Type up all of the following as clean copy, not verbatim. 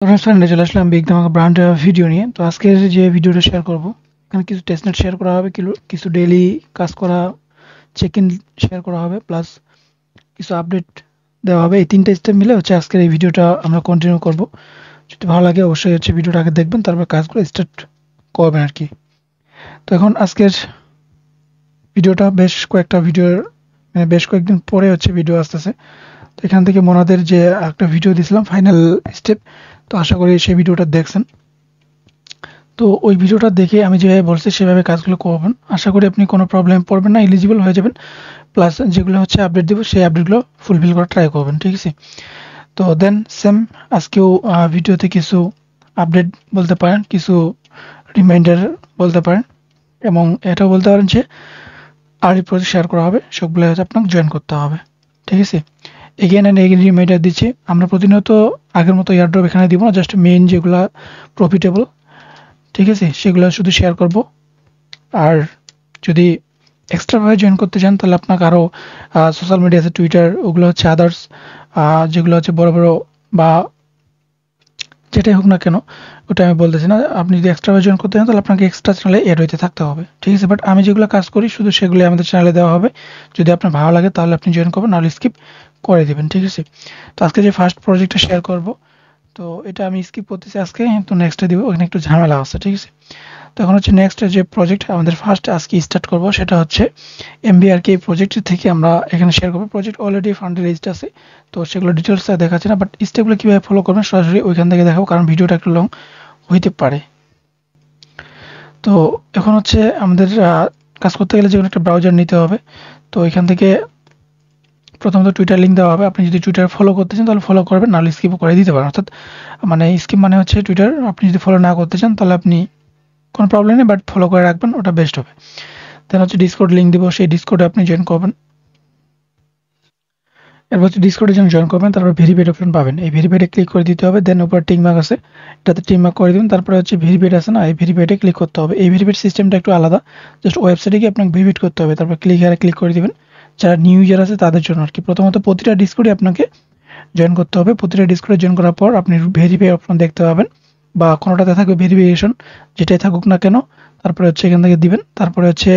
রেস্টুরেন্টে চলে আসলাম বিগ ধামাকা ব্র্যান্ড ভিডিও নিয়ে। তো আজকের যে ভিডিওটা শেয়ার করব, এখানে কিছু টেস্টনেট শেয়ার করা হবে, কিছু ডেইলি কাজ করা চেক ইন শেয়ার করা হবে, প্লাস কিছু আপডেট দেওয়া হবে। এই তিনটা স্টেপ মিলে হচ্ছে আজকের এই ভিডিওটা আমরা কন্টিনিউ করব। যদি ভালো লাগে অবশ্যই হচ্ছে ভিডিওটা আগে দেখবেন, তারপর কাজগুলো স্টার্ট করবেন আর কি। তো এখন আজকের ভিডিওটা বেশ কয়েকদিন পরে হচ্ছে ভিডিও আসতেছে। তো এখান থেকে মোনাদের যে একটা ভিডিও দিয়েছিলাম ফাইনাল স্টেপ, তো আশা করি সেই ভিডিওটা দেখছেন। তো ওই ভিডিওটা দেখে আমি যেভাবে বলছি সেভাবে কাজগুলো করবেন, আশা করি আপনি কোনো প্রবলেম পড়বেন না, এলিজিবল হয়ে যাবেন। প্লাস যেগুলো হচ্ছে আপডেট দিব সেই আপডেটগুলো ফুলফিল করা ট্রাই করবেন, ঠিক আছে? তো দেন সেম আজকেও ভিডিওতে কিছু আপডেট বলতে পারেন, কিছু রিমাইন্ডার বলতে পারেন, এবং এটাও বলতে পারেন যে আরই প্রজেক্ট শেয়ার করা হবে, সবগুলো হচ্ছে আপনাকে জয়েন করতে হবে, ঠিক আছে? এগেন অ্যান্ড এগেন রিমাইন্ডার দিচ্ছি, আমরা প্রতিনিয়ত আগের মতো এয়ারড্রপ এখানে দিব না, জাস্ট মেইন যেগুলো প্রফিটেবল, ঠিক আছে, সেগুলো শুধু শেয়ার করব। আর যদি এক্সট্রাভাবে জয়েন করতে চান তাহলে আপনাকে আরও সোশ্যাল মিডিয়া আছে, টুইটার, ওগুলো হচ্ছে আদার্স যেগুলো হচ্ছে বড় বড় বা যেটাই হোক না কেন, ওটা আমি বলতেছি না। আপনি যদি এক্সট্রাভাবে জয়েন করতে চান তাহলে আপনাকে এক্সট্রা চ্যানেলে এড হইতে থাকতে হবে, ঠিক আছে? বাট আমি যেগুলো কাজ করি শুধু সেগুলি আমাদের চ্যানেলে দেওয়া হবে। যদি আপনার ভালো লাগে তাহলে আপনি জয়েন করবেন, নাহলে স্কিপ করে দেবেন, ঠিক আছে? তো আজকে যে ফার্স্ট প্রজেক্টটা শেয়ার করব, তো এটা আমি স্কিপ করতেছি আজকে, তো নেক্সটে দিব, ওখানে একটু ঝামেলা আছে, ঠিক আছে? তো এখন হচ্ছে নেক্সট যে প্রজেক্ট আমাদের ফার্স্ট আজকে স্টার্ট করব সেটা হচ্ছে এমবিআরকে প্রজেক্ট থেকে আমরা এখানে শেয়ার করবো। প্রজেক্ট অলরেডি ফান্ডে রেজিস্ট আছে, তো সেগুলো ডিটেলস দেখাচ্ছে না, বাট স্টেপগুলো কীভাবে ফলো করবেন সরাসরি ওইখান থেকে দেখাবো, কারণ ভিডিওটা একটু লং হইতে পারে। তো এখন হচ্ছে আমাদের কাজ করতে গেলে যে কোনো একটা ব্রাউজার নিতে হবে। তো এখান থেকে প্রথমত টুইটার লিঙ্ক দেওয়া হবে, আপনি যদি টুইটার ফলো করতে চান তাহলে ফলো করবেন, নাহলে স্কিপও করে দিতে পারেন। অর্থাৎ মানে স্কিপ মানে হচ্ছে টুইটার আপনি যদি ফলো না করতে চান তাহলে আপনি কোনো প্রবলেম নেই, বাট ফলো করে রাখবেন, ওটা বেস্ট হবে। দেন হচ্ছে ডিসকর্ড লিঙ্ক দিব, সেই ডিসকর্ডে আপনি জয়েন করবেন। এরপর হচ্ছে ডিসকর্ডে যখন জয়েন করবেন তারপর ভেরিফাইড অপশন পাবেন, এই ভেরিফাইডে ক্লিক করে দিতে হবে। দেন উপর টিক মার্ক আছে, এটাতে টিক মার্ক করে দিবেন। তারপরে হচ্ছে ভেরিফাইড আছে না, এই ভেরিফাইডে ক্লিক করতে হবে। এই ভেরিফাইড সিস্টেমটা একটু আলাদা, জাস্ট ওয়েবসাইটে গিয়ে আপনাকে ভেরিফাইড করতে হবে, তারপর ক্লিক করে দিবেন। যারা নিউ ইউজার আছে তাদের জন্য আর কি। প্রথমত প্রতিটা ডিসকর্ডে আপনাকে জয়েন করতে হবে। প্রতিটা ডিসকর্ডে জয়েন করার পর আপনি ভেরিফাই অপশন দেখতে পাবেন, বা কোনোটাতে থাকবে ভেরিফিকেশন, যেটাই থাকুক না কেন, তারপরে হচ্ছে এখান থেকে দিবেন। তারপরে হচ্ছে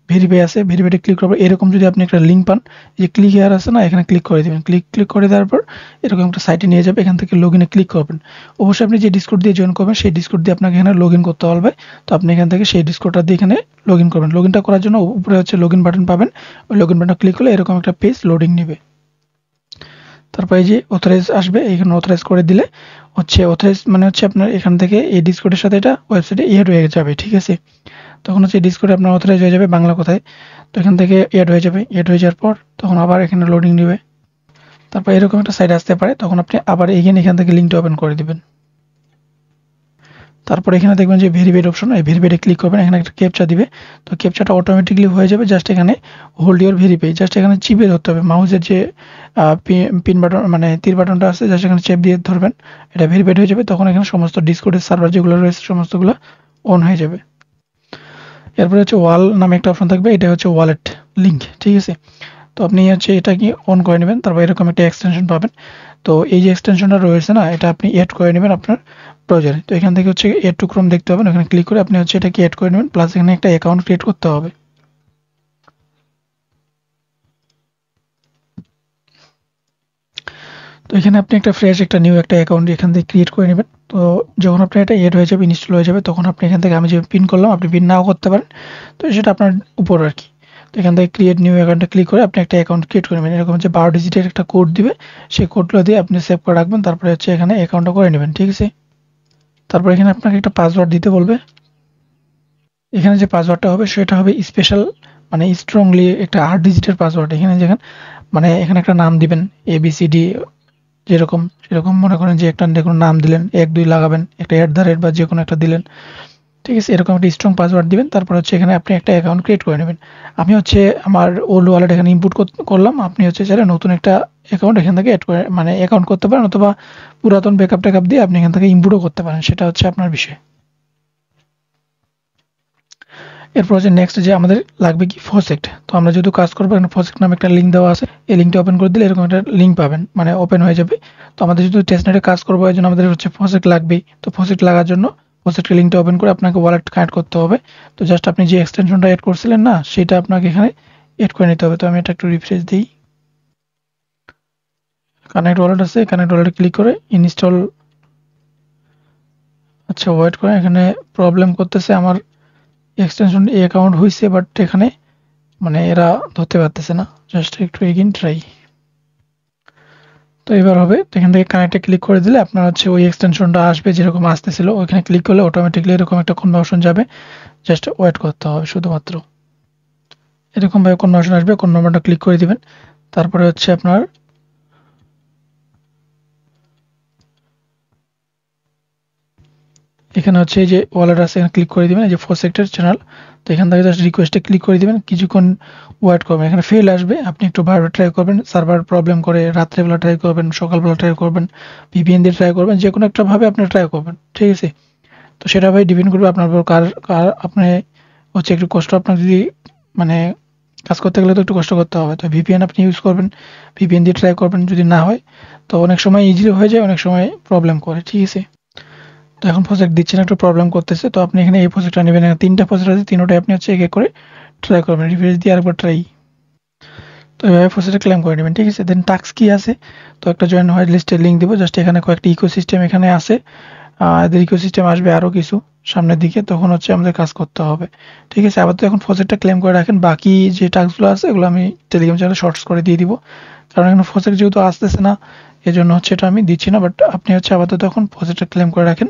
ভেরিফাই আছে, ভেরিফাইডে ক্লিক করবো। এরকম যদি আপনি একটা লিঙ্ক পান, এই যে ক্লিক হেয়ার আছে না, এখানে ক্লিক করে দিবেন। ক্লিক করে দেওয়ার পর এরকম একটা সাইটে নিয়ে যাবে, এখান থেকে লগ ইনে ক্লিক করবেন। অবশ্যই আপনি যে ডিসকর্ড দিয়ে জয়েন করবেন সেই ডিসকর্ড দিয়ে আপনাকে এখানে লগ ইন করতে হবে। তো আপনি এখান থেকে সেই ডিসকর্ডটা দিয়ে এখানে লগ ইন করবেন। লগ ইনটা করার জন্য উপরে হচ্ছে লগ ইন বাটন পাবেন, ওই লগ ইন বাটন ক্লিক করলে এরকম একটা পেজ লোডিং নেবে। তারপর এই যে অথরাইজ আসবে, এখানে অথরাইজ করে দিলে হচ্ছে অথরাইজ মানে হচ্ছে আপনার এখান থেকে এই ডিসকর্ডের সাথে এটা ওয়েবসাইটে এড হয়ে যাবে, ঠিক আছে? তখন হচ্ছে ডিসকর্ডে আপনার অথরাইজ হয়ে যাবে বাংলা কথায়। তো এখান থেকে এড হয়ে যাবে, এড হয়ে যাওয়ার পর তখন আবার এখানে লোডিং নেবে। তারপর এরকম একটা সাইট আসতে পারে, তখন আপনি আবার এখান থেকে লিঙ্কটা ওপেন করে দিবেন। তারপর এখানে দেখবেন যে ভেরিফাইড অপশন, এই ভেরিফাইডে ক্লিক করবেন, এখানে একটা ক্যাপচা দিবে। তো ক্যাপচাটা অটোমেটিকলি হয়ে যাবে, জাস্ট এখানে হোল্ড ইউর ভেরিফাই, জাস্ট এখানে চিপে ধরতে হবে। মাউসের যে পিন বাটন মানে তীর বাটনটা আছে, জাস্ট এখানে চেপ দিয়ে ধরবেন, এটা ভেরিফাইড হয়ে যাবে। তখন এখানে সমস্ত ডিসকর্ডের সার্ভার যেগুলো রয়েছে সমস্তগুলো অন হয়ে যাবে। এরপরে হচ্ছে ওয়াল নামে একটা অপশন থাকবে, এটা হচ্ছে ওয়ালেট লিঙ্ক, ঠিক আছে? তো আপনি হচ্ছে এটা কি অন করে নেবেন, তারপর এরকম একটা এক্সটেনশন পাবেন। তো এই যে এক্সটেনশনটা রয়েছে না, এটা আপনি এড করে নেবেন আপনার ব্রাউজারে। তো এখান থেকে হচ্ছে এড টু ক্রোম দেখতে পাবেন, ওখানে ক্লিক করে আপনি হচ্ছে এটাকে এড করে নেবেন, প্লাস এখানে একটা অ্যাকাউন্ট ক্রিয়েট করতে হবে। তো এখানে আপনি একটা ফ্রেশ একটা নিউ একটা অ্যাকাউন্ট এখান থেকে ক্রিয়েট করে নেবেন। তো যখন আপনার এটা এড হয়ে যাবে, ইনস্টল হয়ে যাবে, তখন আপনি এখান থেকে আমি যে পিন করলাম আপনি পিন নাও করতে পারেন, তো সেটা আপনার উপর আর কি। তো এখান থেকে ক্রিয়েট নিউ অ্যাকাউন্টে ক্লিক করে আপনি একটা অ্যাকাউন্ট ক্রিয়েট করে নেবেন। এরকম হচ্ছে 12 ডিজিটের একটা কোড দিবে, সেই কোডগুলো দিয়ে আপনি সেভ করে রাখবেন। তারপরে হচ্ছে এখানে অ্যাকাউন্টটা করে নেবেন, ঠিক আছে? তারপর এখানে আপনাকে একটা পাসওয়ার্ড দিতে বলবে। এখানে যে পাসওয়ার্ডটা হবে সেটা হবে স্পেশাল, মানে স্ট্রংলি একটা 8 ডিজিটের পাসওয়ার্ড। এখানে যেখানে মানে এখানে একটা নাম দিবেন, ABCD, যেরকম সেরকম মনে করেন যে একটা দেখুন নাম দিলেন, 1 2 লাগাবেন, একটা @ বা যে কোনো একটা দিলেন, ঠিক আছে? এরকম একটা স্ট্রং পাসওয়ার্ড দিবেন। তারপর হচ্ছে এখানে আপনি একটা অ্যাকাউন্ট ক্রিয়েট করে নেবেন। আমি হচ্ছে আমার ওল্ড ওয়ালেট এখানে ইনপুট করলাম, আপনি হচ্ছে চাইলে নতুন একটা অ্যাকাউন্ট এখান থেকে অ্যাড করে মানে অ্যাকাউন্ট করতে পারেন, অথবা পুরাতন ব্যাকআপ ট্যাকআপ দিয়ে আপনি এখান থেকে ইনপুটও করতে পারেন, সেটা হচ্ছে আপনার বিষয়। এরপর হচ্ছে নেক্সট যে আমাদের লাগবে কি প্রজেক্ট। তো আমরা যেহেতু কাজ করবো, এখানে প্রজেক্ট নামে একটা লিঙ্ক দেওয়া আছে, এই লিঙ্কটা ওপেন করে দিলে এরকম একটা লিঙ্ক পাবেন, মানে ওপেন হয়ে যাবে। তো আমাদের যেহেতু টেস্টনেটে কাজ করবো, এই জন্য আমাদের হচ্ছে প্রজেক্ট লাগবেই। তো প্রজেক্ট লাগার জন্য প্রজেক্টের লিঙ্কটা ওপেন করে আপনাকে ওয়ালেট কানেক্ট করতে হবে। তো জাস্ট আপনি যে এক্সটেনশনটা এড করছিলেন না, সেটা আপনাকে এখানে এড করে নিতে হবে। তো আমি এটা একটু রিফ্রেশ দিই। কানেক্ট ওয়ালেট আছে, কানেক্ট ওয়ালেটে ক্লিক করে ইনস্টল। আচ্ছা ওয়েট করে, এখানে প্রবলেম করতেছে। আমার এক্সটেনশন এই অ্যাকাউন্ট হয়েছে, বাট এখানে মানে এরা ধরতে পারতেছে না। জাস্ট একটু এগেইন ট্রাই। তো এবার হবে। তো এখান থেকে কানেক্টে ক্লিক করে দিলে আপনার হচ্ছে ওই এক্সটেনশনটা আসবে যেরকম আসতেছিল। ওইখানে ক্লিক করলে অটোমেটিকলি এরকম একটা কনভার্সন যাবে। জাস্ট ওয়েট করতে হবে শুধুমাত্র। এরকমভাবে কনভার্সন আসবে, কনভার্সনটা ক্লিক করে দিবেন। তারপরে হচ্ছে আপনার এখানে হচ্ছে এই যে ওয়ালেট আছে, এখানে ক্লিক করে দিবেন, এই যে প্রজেক্টের চ্যানেল। তো এখান থেকে জাস্ট রিকোয়েস্টে ক্লিক করে দিবেন, কিছুক্ষণ ওয়েট করবেন। এখানে ফেল আসবে, আপনি একটু বারবার ট্রাই করবেন। সার্ভার প্রবলেম করে, রাত্রেবেলা ট্রাই করবেন, সকালবেলা ট্রাই করবেন, ভিপিএন দিয়ে ট্রাই করবেন, যে কোনো একটা ভাবে আপনি ট্রাই করবেন, ঠিক আছে। তো সেটা ভাই ডিপেন্ড করবে আপনার উপর, কার কার আপনি হচ্ছে একটু কষ্ট, আপনার যদি মানে কাজ করতে গেলে তো একটু কষ্ট করতে হবে। তো ভিপিএন আপনি ইউজ করবেন, ভিপিএন দিয়ে ট্রাই করবেন। যদি না হয় তো অনেক সময় ইজিলি হয়ে যায়, অনেক সময় প্রবলেম করে, ঠিক আছে। তো এখন প্রজেক্ট দিচ্ছে না, একটু প্রবলেম করতেছে। তো আপনি এখানে এই প্রজেক্টটা নেবেন। এখানে 3টা প্রজেক্ট আছে, 3টাই আপনি হচ্ছে এক এক করে ট্রাই করবেন, রিফ্রেশ দিয়ে আরেকবার ট্রাই। তো এভাবে প্রজেক্টটা ক্লেম করে নেবেন, ঠিক আছে। দেন টাস্ক কি আছে, তো একটা জয়েন হোয়াইট লিস্টের লিঙ্ক দেবো। জাস্ট এখানে কয়েকটা ইকোসিস্টেম এখানে আছে, এদের ইকোসিস্টেম আসবে আরও কিছু সামনের দিকে, তখন হচ্ছে আমাদের কাজ করতে হবে, ঠিক আছে। আবার তো এখন প্রজেক্টটা ক্লেম করে রাখেন, বাকি যে টাস্কগুলো আছে এগুলো আমি টেলিগ্রাম চ্যানেলে শর্টস করে দিয়ে দিব। কারণ এখন প্রজেক্ট যেহেতু আসতেছে না, এই জন্য হচ্ছে এটা আমি দিচ্ছি না। বাট আপনি হচ্ছে আপাতত এখন প্রজেক্টটা ক্লেম করে রাখেন।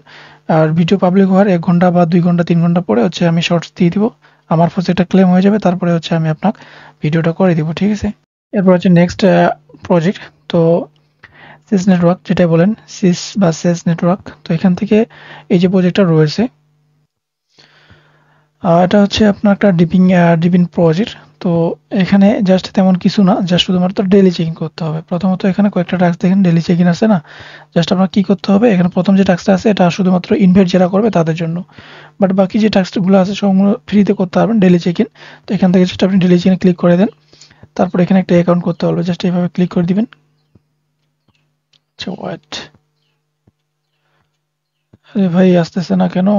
আর ভিডিও পাবলিক হওয়ার 1 ঘন্টা বা 2 ঘন্টা 3 ঘন্টা পরে হচ্ছে আমি শর্টস দিয়ে দিব। আমার প্রজেক্টটা ক্লেম হয়ে যাবে, তারপরে হচ্ছে আমি আপনাকে ভিডিওটা করে দিব, ঠিক আছে। এরপর হচ্ছে নেক্সট প্রজেক্ট। তো সিস নেটওয়ার্ক যেটাই বলেন, সিস বা সেস নেটওয়ার্ক। তো এখান থেকে এই যে প্রজেক্টটা রয়েছে, এটা হচ্ছে আপনার একটা ডিপিং প্রজেক্ট। তো এখানে জাস্ট তেমন কিছু না, জাস্ট শুধুমাত্র ডেইলি চেকিং করতে হবে। প্রথমত এখানে কয়েকটা টাস্ক দেখেন, ডেইলি চেকিং আছে না। জাস্ট আপনার কি করতে হবে, এখানে প্রথম যে টাস্কটা আছে এটা শুধুমাত্র ইনভাইট যারা করবে তাদের জন্য। বাট বাকি যে টাস্কগুলো আছে সবগুলো ফ্রিতে করতে পারবেন, ডেইলি চেকিং। তো এখান থেকে জাস্ট আপনি ডেইলি চেকিং ক্লিক করে দেন। তারপর এখানে একটা অ্যাকাউন্ট করতে হবে, জাস্ট এইভাবে ক্লিক করে দিবেন। আচ্ছা ওয়েট, আরে ভাই আসতেছে না কেন।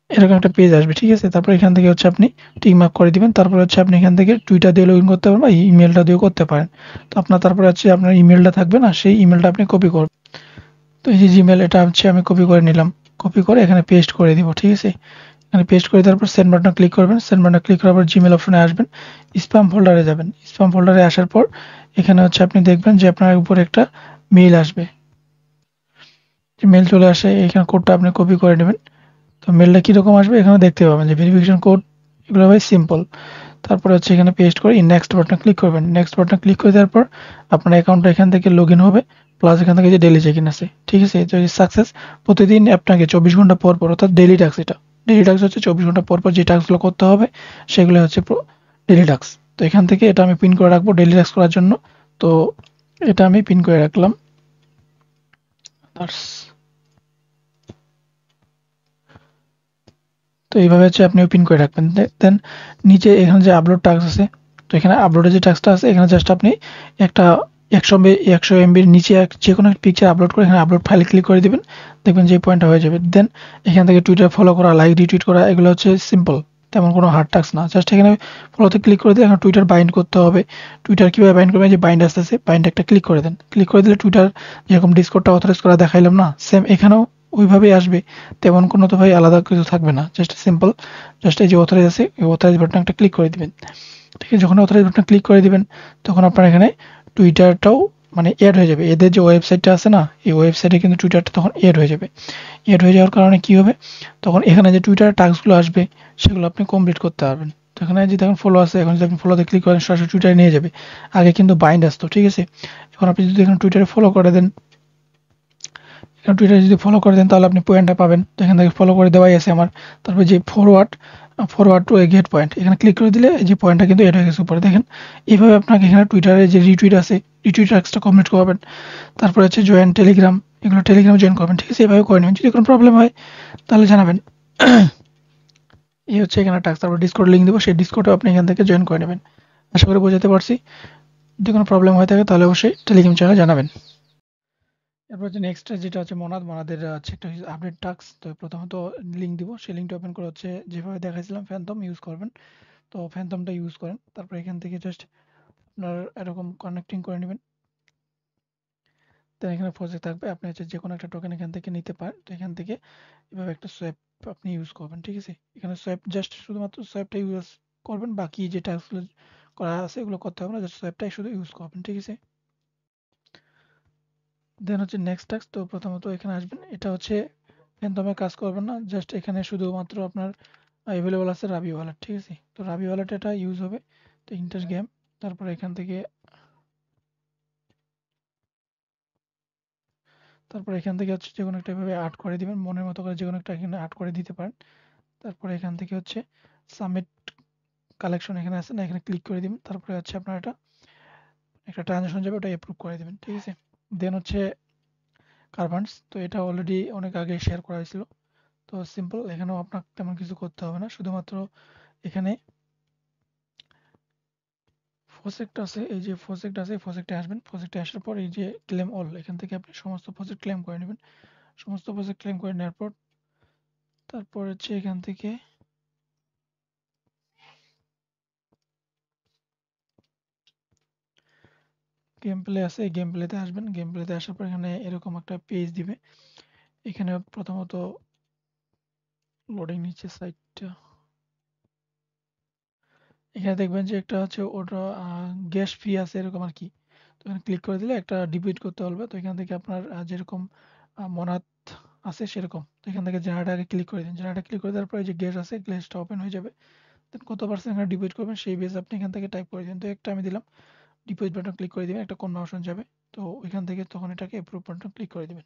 এরকম একটা পেজ আসবে, ঠিক আছে। তারপর এখান থেকে হচ্ছে আপনি টিক মার্ক করে দিবেন। তারপর হচ্ছে আপনি এখান থেকে টুইটার দিয়ে লগইন করতে পারেন বা ইমেলটা দিয়েও করতে পারেন। তো আপনার তারপরে হচ্ছে আপনার ইমেলটা থাকবে না, সেই ইমেলটা আপনি কপি করবেন। তো এই যে জিমেল, এটা হচ্ছে আমি কপি করে নিলাম। কপি করে এখানে পেস্ট করে দিব, ঠিক আছে। এখানে পেস্ট করে দেওয়ার পর সেন্ড বাটনে ক্লিক করবেন। সেন্ড বাটনে ক্লিক করার পর জিমেল অপশনে আসবেন, স্প্যাম ফোল্ডারে যাবেন। স্প্যাম ফোল্ডারে আসার পর এখানে হচ্ছে আপনি দেখবেন যে আপনার উপরে একটা মেইল আসবে। মেইল চলে আসে, এখানে কোডটা আপনি কপি করে নেবেন। তো মেলটা কীরকম আসবে এখানে দেখতে পাবেন যে ভেরিফিকেশন কোড, এগুলো ভাই সিম্পল। তারপরে হচ্ছে এখানে পেস্ট করে নেক্সট বাটনে ক্লিক করবেন। নেক্সট বাটনে ক্লিক করে দেওয়ার পর আপনার অ্যাকাউন্টটা এখান থেকে লগ ইন হবে, প্লাস এখান থেকে যে ডেলি চেক ইন আছে, ঠিক আছে। তো সাকসেস প্রতিদিন আপনাকে 24 ঘন্টা পর পর, অর্থাৎ ডেলি টাস্ক, এটা ডেলি টাস্ক হচ্ছে 24 ঘন্টা পর পর যে টাস্কগুলো করতে হবে সেগুলো হচ্ছে ডেলি টাস্ক। তো এখান থেকে এটা আমি পিন করে রাখবো ডেলি টাস্ক করার জন্য। তো এটা আমি পিন করে রাখলাম। তো এইভাবে হচ্ছে আপনি পিন করে রাখবেন। দেন নিচে এখানে যে আপলোড টাস্ক আছে, তো এখানে আপলোডের যে টাস্কটা আছে, এখানে জাস্ট আপনি একটা 100 এমবির নিচে যে কোনো পিকচার আপলোড করে এখানে আপলোড ফাইলে ক্লিক করে দিবেন, দেখবেন যে এই পয়েন্টটা হয়ে যাবে। দেন এখান থেকে টুইটার ফলো করা, লাইক রিটুইট করা, এগুলো হচ্ছে সিম্পল, তেমন কোনো হার্ড টাস্ক না। জাস্ট এখানে ফলোতে ক্লিক করে দিয়ে এখানে টুইটার বাইন্ড করতে হবে। টুইটার কীভাবে বাইন্ড করবেন, যে বাইন্ড আসতেছে, বাইন্ড একটা ক্লিক করে দেন। ক্লিক করে দিলে টুইটার যেরকম ডিসকর্ডটা অথরাইজ করা দেখাইলাম না, সেম এখানেও ওইভাবেই আসবে। তেমন কোনো তো ভাই আলাদা কিছু থাকবে না, জাস্ট সিম্পল। জাস্ট এই যে অথরাইজ আছে, এই অথরাইজ বাটনে একটা ক্লিক করে দিবেন, ঠিক আছে। যখন অথরাইজ বাটনে ক্লিক করে দিবেন তখন আপনার এখানে টুইটারটাও মানে অ্যাড হয়ে যাবে। এদের যে ওয়েবসাইটটা আছে না, এই ওয়েবসাইটে কিন্তু টুইটারটা তখন অ্যাড হয়ে যাবে। অ্যাড হয়ে যাওয়ার কারণে কী হবে, তখন এখানে যে টুইটারের টাস্কগুলো আসবে সেগুলো আপনি কমপ্লিট করতে পারবেন। তো এখানে যে দেখুন ফলো আছে, এখন যদি আপনি ফলোতে ক্লিক করেন সরাসরি টুইটারে নিয়ে যাবে। আগে কিন্তু বাইন্ড আসতো, ঠিক আছে। এখন আপনি যদি এখানে টুইটারে ফলো করে দেন, এখানে টুইটারে যদি ফলো করে দেন তাহলে আপনি পয়েন্টটা পাবেন। তো এখান থেকে ফলো করে দেওয়াই আছে আমার। তারপরে যে forward to a gate point, এখানে ক্লিক করে দিলে এই যে পয়েন্টটা কিন্তু এড হয়ে গেছে উপরে, দেখেন। এইভাবে আপনাকে এখানে টুইটারে যে রিটুইট আছে, রিটুইট টাস্কটা কমপ্লিট করবেন। তারপরে হচ্ছে জয়েন টেলিগ্রাম, এগুলো টেলিগ্রামে জয়েন করবেন, ঠিক আছে। এইভাবে করে নেবেন। যদি কোনো প্রবলেম হয় তাহলে জানাবেন। এই হচ্ছে এখানে টাস্ক। তারপর ডিসকর্ড লিঙ্ক দিব, সেই ডিসকর্ডে আপনি এখান থেকে জয়েন করে নেবেন। আশা করি বোঝাতে পারছি। যদি কোনো প্রবলেম হয়ে থাকে তাহলে অবশ্যই টেলিগ্রাম চ্যানেলে জানাবেন। এরপর হচ্ছে নেক্সট যেটা হচ্ছে মনাদের হচ্ছে একটা আপডেট টাস্ক। তো প্রথমত লিঙ্ক দিব, সেই লিঙ্কটা ওপেন করে হচ্ছে যেভাবে দেখাইছিলাম ফ্যান্টম ইউজ করবেন। তো ফ্যান্টমটা ইউজ করেন, তারপর এখান থেকে জাস্ট আপনার এরকম কানেক্টিং করে নেবেন। তো এখানে প্রজেক্ট থাকবে, আপনি হচ্ছে যে কোনো একটা টোকেন এখান থেকে নিতে পারেন। তো এখান থেকে এভাবে একটা সোয়াপ আপনি ইউজ করবেন, ঠিক আছে। এখানে সোয়াপ জাস্ট শুধুমাত্র সোয়াপটা ইউজ করবেন, বাকি যে টাস্কগুলো করা আছে এগুলো করতে হবে না, জাস্ট সোয়াপটাই শুধু ইউজ করবেন, ঠিক আছে। দেন হচ্ছে নেক্সট টাস্ক। তো প্রথমত এখানে আসবেন, এটা হচ্ছে ফ্যান্টমে কাজ করবেন না, জাস্ট এখানে শুধুমাত্র আপনার অ্যাভেলেবল আছে রাবি ওয়ালেট, ঠিক আছে। তো রাবি ওয়ালেট এটা ইউজ হবে। তো ইন্টার গেম, তারপর এখান থেকে হচ্ছে যে কোনো একটা ভাবে আর্ট করে দিবেন, মনের মতো করে যে কোনো একটা এখানে আর্ট করে দিতে পারেন। তারপরে এখান থেকে হচ্ছে সাবমিট কালেকশন এখানে আছে না, এখানে ক্লিক করে দিবেন। তারপরে হচ্ছে আপনার এটা একটা ট্রানজাকশন যাবে, ওটা অ্যাপ্রুভ করে দিবেন, ঠিক আছে। দেন হচ্ছে কার্ভান্স, তো এটা অলরেডি অনেক আগে শেয়ার করা হয়েছিল। তো সিম্পল, এখানেও আপনার তেমন কিছু করতে হবে না, শুধুমাত্র এখানে প্রজেক্ট আছে, এই যে প্রজেক্ট আছে প্রজেক্টে আসবেন। প্রজেক্টে আসার পর এই যে ক্লেম অল, এখান থেকে আপনি সমস্ত প্রজেক্ট ক্লেম করে নেবেন। সমস্ত প্রজেক্ট ক্লেম করে নেওয়ার পর তারপর হচ্ছে এখান থেকে গেম প্লে আছে, গেম প্লেতে আসবেন। গেম প্লেতে আসার পর এখানে এরকম একটা পেজ দিবে। এখানে প্রথমত লোডিং নিচ্ছে সাইটটা, এখানে দেখবেন যে একটা হচ্ছে ওটা গ্যাস ফি আছে এরকম আর কি। তো এখানে ক্লিক করে দিলে একটা ডিপোজিট করতে হবে। তো এখান থেকে আপনার যেরকম মনাত আছে সেরকম, তো এখান থেকে জেনারেটর আগে ক্লিক করে দিন। জেনারেটর ক্লিক করে দেওয়ার পরে যে গ্যাস আছে গ্যাসটা ওপেন হয়ে যাবে। দেন কত পার্সেন্ট এখানে ডিপোজিট করবেন সেই বেস আপনি এখান থেকে টাইপ করে দিন। তো একটা আমি দিলাম, ডিপোজিট বাটন ক্লিক করে দিবেন, একটা কনভার্সন যাবে। তো ওইখান থেকে তখন এটাকে অ্যাপ্রুভ বাটন ক্লিক করে দিবেন।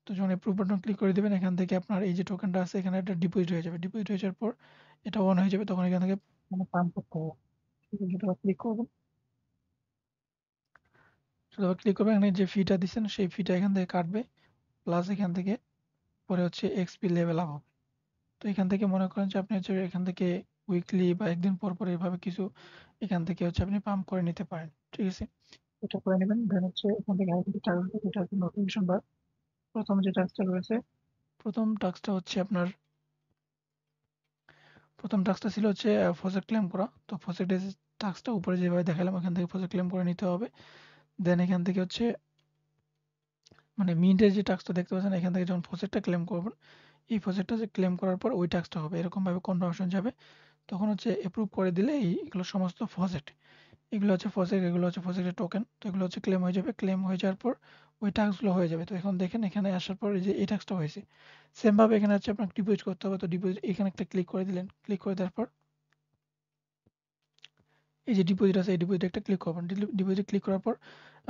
তো যখন অ্যাপ্রুভ বাটন ক্লিক করে দিবেন, এখান থেকে আপনার এই যে টোকেনটা আছে এখানে একটা ডিপোজিট হয়ে যাবে। ডিপোজিট হয়ে যাওয়ার পর এটা অন হয়ে যাবে, তখন এখান থেকে মানে পাম্প করতে হবে। সেটা ক্লিক করবেন, সেটা ক্লিক করবেন, এখানে যে ফিটা দিচ্ছেন সেই ফিটা এখান থেকে কাটবে, প্লাস এখান থেকে পরে হচ্ছে এক্সপি লেভেল আপ হবে। তো এখান থেকে মনে করেন যে আপনি হচ্ছে এখান থেকে উইকলি বা একদিন পর পর এভাবে কিছু এখান থেকে হচ্ছে আপনি পাম্প করে নিতে পারেন, ঠিক আছে। এটা করে নেবেন। দেন হচ্ছে এখান থেকে আরেকটি টাস্ক আছে, যেটা হচ্ছে নোটিফিকেশন বার। প্রথম যে টাস্কটা রয়েছে, প্রথম টাস্কটা হচ্ছে আপনার প্রথম টাস্কটা ছিল হচ্ছে প্রজেক্ট ক্লেম করা। তো প্রজেক্টের টাস্কটা উপরে যেভাবে দেখালাম ওখান থেকে প্রজেক্ট ক্লেম করে নিতে হবে। দেন এখান থেকে হচ্ছে মানে মিন্টের যে টাস্কটা দেখতে পাচ্ছেন, এখান থেকে যখন প্রজেক্টটা ক্লেম করবেন, এই প্রজেক্টটা যে ক্লেম করার পর ওই টাস্কটা হবে, এরকমভাবে কনফার্মেশন যাবে। তখন হচ্ছে অ্যাপ্রুভ করে দিলে এইগুলো সমস্ত প্রজেক্ট, এগুলো হচ্ছে প্রজেক্ট, এগুলো হচ্ছে প্রজেক্টের টোকেন। তো এগুলো হচ্ছে ক্লেম হয়ে যাবে। ক্লেম হয়ে যাওয়ার পর ওই টাস্কগুলো হয়ে যাবে। তো এখন দেখেন এখানে আসার পর এই যে এই টাস্কটা হয়েছে, সেমভাবে এখানে হচ্ছে আপনাকে ডিপোজিট করতে হবে। তো ডিপোজিট এখানে একটা ক্লিক করে দিলেন, ক্লিক করে দেওয়ার পর এই যে ডিপোজিট আছে এই ডিপোজিট একটা ক্লিক করবেন। ডিপোজিট ক্লিক করার পর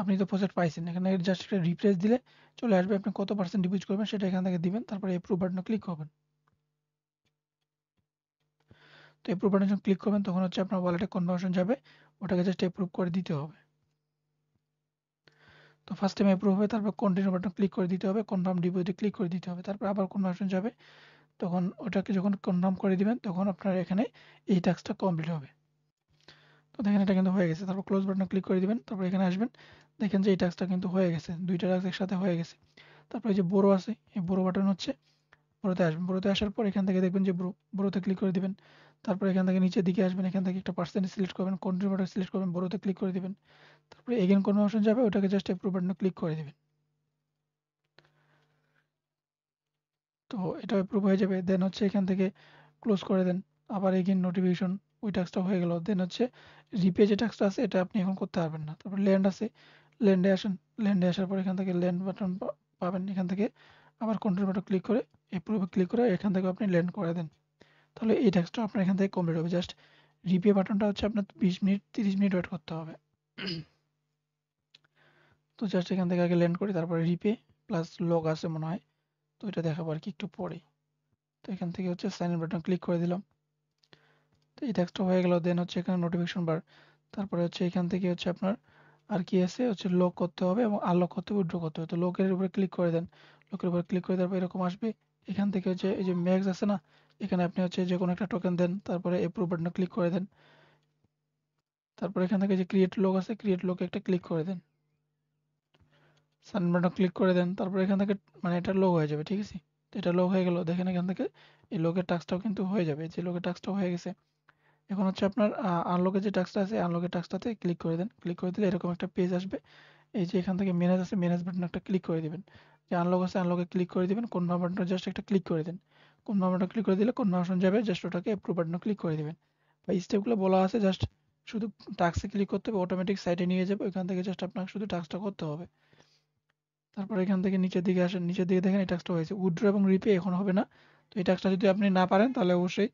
আপনি তো প্রজেক্ট পাইছেন, এখানে জাস্ট একটা রিফ্রেশ দিলে চলে আসবে। আপনি কত পার্সেন্ট ডিপোজিট করবেন সেটা এখান থেকে দিবেন, তারপরে অ্যাপ্রুভ বাটনে ক্লিক করবেন। তো অ্যাপ্রুভ বাটনে যখন ক্লিক করবেন তখন হচ্ছে আপনার ওয়ালেটে কনভার্সন যাবে, ওটাকে জাস্ট অ্যাপ্রুভ করে দিতে হবে। তো ফার্স্ট টাইম অ্যাপ্রুভ হবে, তারপর কন্টিনিউ বাটন ক্লিক করে দিতে হবে, কনফার্ম ডিপোজিটে ক্লিক করে দিতে হবে, তারপর আবার কনভার্সন যাবে। তখন ওটাকে যখন কনফার্ম করে দিবেন তখন আপনার এখানে এই টাস্কটা কমপ্লিট হবে। তো দেখেন এটা কিন্তু হয়ে গেছে। তারপর ক্লোজ বাটনে ক্লিক করে দিবেন, তারপর এখানে আসবেন, দেখেন যে এই টাস্কটা কিন্তু হয়ে গেছে, দুইটা টাস্ক একসাথে হয়ে গেছে। তারপর এই যে বড় আছে, এই বড় বাটন হচ্ছে বড়তে আসবেন। বড়তে আসার পর এখান থেকে দেখবেন যে বড়তে ক্লিক করে দিবেন। তারপর এখান থেকে নিচের দিকে আসবেন, এখান থেকে একটা পার্সেন্ট সিলেক্ট করবেন, কন্টিনিউ বাটন সিলেক্ট করবেন, বড়তে ক্লিক করে দিবেন। তারপরে এগেন কনভার্সন যাবে, ওটাকে জাস্ট অ্যাপ্রুভ বাটনে ক্লিক করে দিবেন। তো এটা অ্যাপ্রুভ হয়ে যাবে। দেন হচ্ছে এখান থেকে ক্লোজ করে দেন, আবার এগেন নোটিফিকেশন, ওই টাস্কটা হয়ে গেল। দেন হচ্ছে রিপে যে টাস্কটা আছে এটা আপনি এখন করতে পারবেন না। তারপর ল্যান্ড আছে, ল্যান্ডে আসেন। ল্যান্ডে আসার পর এখান থেকে ল্যান্ড বাটন পাবেন, এখান থেকে আবার কন্ট্রোল বাটন ক্লিক করে অ্যাপ্রুভে ক্লিক করে এখান থেকে আপনি ল্যান্ড করে দেন। তাহলে এই টাস্কটা আপনার এখান থেকে কমপ্লিট হবে। জাস্ট রিপে বাটনটা হচ্ছে আপনার 20 মিনিট 30 মিনিট ওয়েট করতে হবে। তো জাস্ট এখান থেকে আগে ল্যান্ড করি, তারপরে রিপে প্লাস লগ আছে মনে হয়, তো এটা দেখাবো আর কি একটু পরে। তো এখান থেকে হচ্ছে সাইন ইন বাটন ক্লিক করে দিলাম। তো এই টাস্কটা হয়ে গেল। দেন হচ্ছে এখানে নোটিফিকেশন বার, তারপরে হচ্ছে এখান থেকে হচ্ছে আপনার আর কি আছে হচ্ছে লক করতে হবে এবং আনলক করতে হবে, উইথড্র করতে হবে। তো লকের উপরে ক্লিক করে দেন, লকের উপরে ক্লিক করে দেওয়ার পর এরকম আসবে। এখান থেকে হচ্ছে এই যে ম্যাক্স আছে না, এখানে আপনি হচ্ছে যে কোনো একটা টোকেন দেন, তারপরে অ্যাপ্রুভ বাটনে ক্লিক করে দেন, তারপর এখান থেকে যে ক্রিয়েট লোক আছে, ক্রিয়েট লোকে একটা ক্লিক করে দেন, সাইন বাটনে ক্লিক করে দেন, তারপর এখান থেকে মানে এটা লোক হয়ে যাবে, ঠিক আছে। তো এটা লোক হয়ে গেল, দেখেন এখান থেকে এই লোকের টাস্কটাও কিন্তু হয়ে যাবে, যে লোকের টাস্কটাও হয়ে গেছে। এখন হচ্ছে আপনার আনলকের যে টাস্কটা আছে, আনলকের টাস্কটাতে ক্লিক করে দেন, ক্লিক করে দিলে এরকম একটা পেজ আসবে। এই যে এখান থেকে ম্যানেজ আছে, ম্যানেজ বাটনে একটা ক্লিক করে দিবেন, যে আনলক আছে আনলকে ক্লিক করে দিবেন, কনফার্ম বাটনে জাস্ট একটা ক্লিক করে দেন, কনফার্ম বাটনে ক্লিক করে দিলে কনফার্মেশন যাবে, জাস্ট ওটাকে অ্যাপ্রুভ বাটনে ক্লিক করে দিবেন। বা স্টেপগুলো বলা আছে, জাস্ট শুধু টাস্কে ক্লিক করতে হবে, অটোমেটিক সাইটে নিয়ে যাবে, ওইখান থেকে জাস্ট আপনাকে শুধু টাস্কটা করতে হবে। তারপর এখান থেকে নিচের দিকে আসেন, নিচের দিকে দেখেন এই টাস্কটা হয়েছে, উইথড্র এবং রিপে এখন হবে না। তো এই টাস্কটা যদি আপনি না পারেন তাহলে অবশ্যই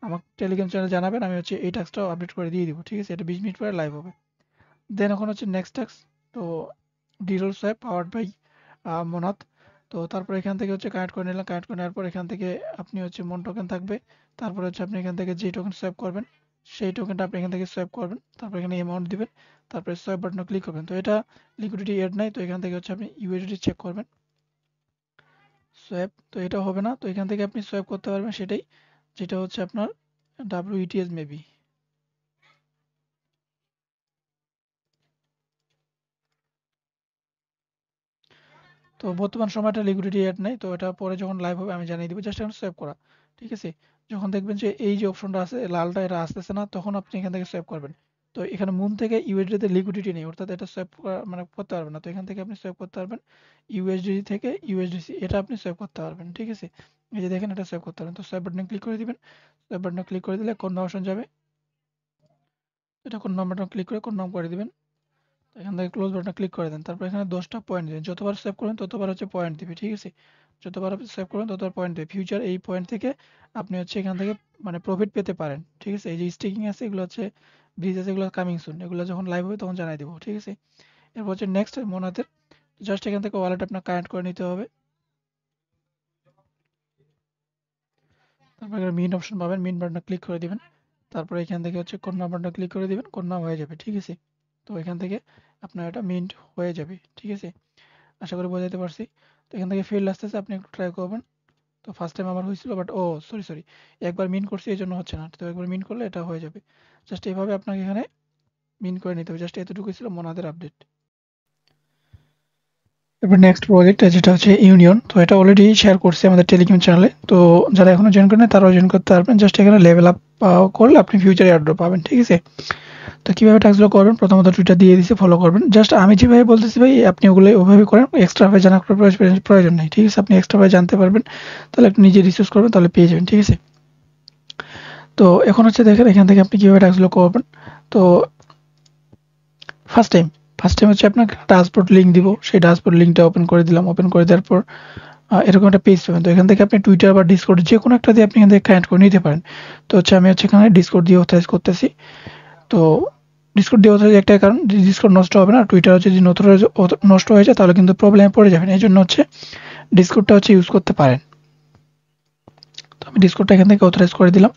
আমার টেলিগ্রাম চ্যানেলে জানাবেন, আমি হচ্ছে এই টাস্কটাও আপডেট করে দিয়ে দিব, ঠিক আছে। এটা 20 মিনিট পরে লাইভ হবে। দেন এখন হচ্ছে নেক্সট টাস্ক, তো ডিরোল সোয়াপ পাওয়ার্ড বাই মোনাত। তো তারপর এখান থেকে হচ্ছে কানেক্ট করে নিলাম, কানেক্ট করে নেওয়ার পর এখান থেকে আপনি হচ্ছে মন টোকেন থাকবে, তারপর হচ্ছে আপনি এখান থেকে যে টোকেন সোয়াপ করবেন সেই টোকেনটা আপনি এখান থেকে সোয়াপ করবেন, তারপর এখানে অ্যামাউন্ট দিবেন, তারপরে সোয়াপ বাটনে ক্লিক করবেন। তো এটা লিকুইডিটি এড নাই, তো এখান থেকে হচ্ছে আপনি ইউএসডি চেক করবেন সোয়াপ, তো এটা হবে না, তো এখান থেকে আপনি সোয়াপ করতে পারবেন সেটাই, যেটা হচ্ছে আপনার WETS মেবি। তো বর্তমান সময়টা লিকুইডিটি এড নাই, তো এটা পরে যখন লাইভ হবে আমি জানিয়ে দিব, জাস্ট এখন সোয়াপ করা, ঠিক আছে। যখন দেখবেন যে এই যে অপশনটা আছে লালটা, এটা আসতেছে না, তখন আপনি এখান থেকে সোয়াপ করবেন। তো এখানে মুন থেকে ইউএসডি লিকুইডিটি নেই, অর্থাৎ এটা সোয়াপ মানে করতে পারবেন না, তো এখান থেকে আপনি সোয়াপ করতে পারবেন ইউএসডি থেকে ইউএসডিসি, এটা আপনি সোয়াপ করতে পারবেন, ঠিক আছে। এই যে দেখেন এটা সোয়াপ করতে পারবেন, তো সোয়াপ বাটনে ক্লিক করে দিবেন, সোয়াপ বাটনে ক্লিক করে দিলে কনভার্সন যাবে, এটা কনফার্ম বাটনে ক্লিক করে কনফার্ম করে দিবেন। এখান থেকে ক্লোজ বাটনে ক্লিক করে দেন, তারপর এখানে 10টা পয়েন্ট দিবেন, যতবার সেভ করবেন ততবার হচ্ছে পয়েন্ট দিবে, ঠিক আছে। যতবার আপনি সেভ করবেন ততবার পয়েন্ট দেবে, ফিউচার এই পয়েন্ট থেকে আপনি হচ্ছে এখান থেকে মানে প্রফিট পেতে পারেন, ঠিক আছে। এই যে স্টেকিং আছে এগুলো হচ্ছে, ব্রিজ আছে এগুলো কামিং সুন, এগুলো যখন লাইভ হবে তখন জানাই দেবো, ঠিক আছে। এরপর হচ্ছে নেক্সট মোনাতের, জাস্ট এখান থেকে ওয়ালেট আপনার কানেক্ট করে নিতে হবে, তারপর এখানে মিন অপশন পাবেন, মিন বাটনে ক্লিক করে দিবেন, তারপর এখান থেকে হচ্ছে কনফার্ম বাটনে ক্লিক করে দিবেন, কনফার্ম হয়ে যাবে, ঠিক আছে। তো এখান থেকে আপনার এটা মিন্ট হয়ে যাবে, ঠিক আছে। আশা করি বোঝাতে পারছি। তো এখান থেকে ফেল আসতেছে, আপনি একটু ট্রাই করবেন। তো ফার্স্ট টাইম আমার হয়েছিল, বাট সরি সরি, একবার মিন করছি এই জন্য হচ্ছে না, তো একবার মিন করলে এটা হয়ে যাবে। জাস্ট এইভাবে আপনাকে এখানে মিন করে নিতে হবে, জাস্ট এতটুকু ছিল মোনাদের আপডেট। এরপর নেক্সট প্রজেক্ট যেটা হচ্ছে ইউনিয়ন, তো এটা অলরেডি শেয়ার করছি আমাদের টেলিগ্রাম চ্যানেলে, তো যারা এখনো জয়েন করেন তারাও জয়েন করতে পারবেন, জাস্ট এখানে লেভেল আপ করলে আপনি ফিউচারে এয়ারড্রপ পাবেন, ঠিক আছে। তো কীভাবে টাস্কগুলো করবেন, প্রথমত টুইটার দিয়ে দিয়েছি, ফলো করবেন, জাস্ট আমি যেভাবে বলতেছি ভাই আপনি ওগুলো ওভাবে করেন, এক্সট্রাভাবে জানার প্রয়োজন নেই, ঠিক আছে। আপনি এক্সট্রাভাবে জানতে পারবেন, তাহলে আপনি নিজে রিসার্চ করবেন, তাহলে পেয়ে যাবেন, ঠিক আছে। তো এখন হচ্ছে দেখেন এখান থেকে আপনি কীভাবে টাস্কগুলো করবেন। তো ফার্স্ট টাইম হচ্ছে আপনাকে ড্যাশবোর্ড লিঙ্ক দিব, সেই ড্যাশবোর্ড লিঙ্কটা ওপেন করে দিলাম, ওপেন করে দেওয়ার পর এরকম একটা পেজ পাবেন। তো এখান থেকে আপনি টুইটার বা ডিসকর্ড যে কোনো একটা দিয়ে আপনি এখান থেকে কানেক্ট করে নিতে পারেন। তো হচ্ছে আমি হচ্ছে এখানে ডিসকর্ড দিয়ে অথরাইজ করতেছি। তো ডিসকর্ড দিয়ে অথরাইজ একটাই কারণ, ডিসকর্ড নষ্ট হবে না, টুইটার হচ্ছে যদি নষ্ট হয়ে যায় তাহলে কিন্তু প্রবলেমে পড়ে যাবেন, এই জন্য হচ্ছে ডিসকর্ডটা হচ্ছে ইউজ করতে পারেন। তো আমি ডিসকর্ডটা এখান থেকে অথরাইজ করে দিলাম।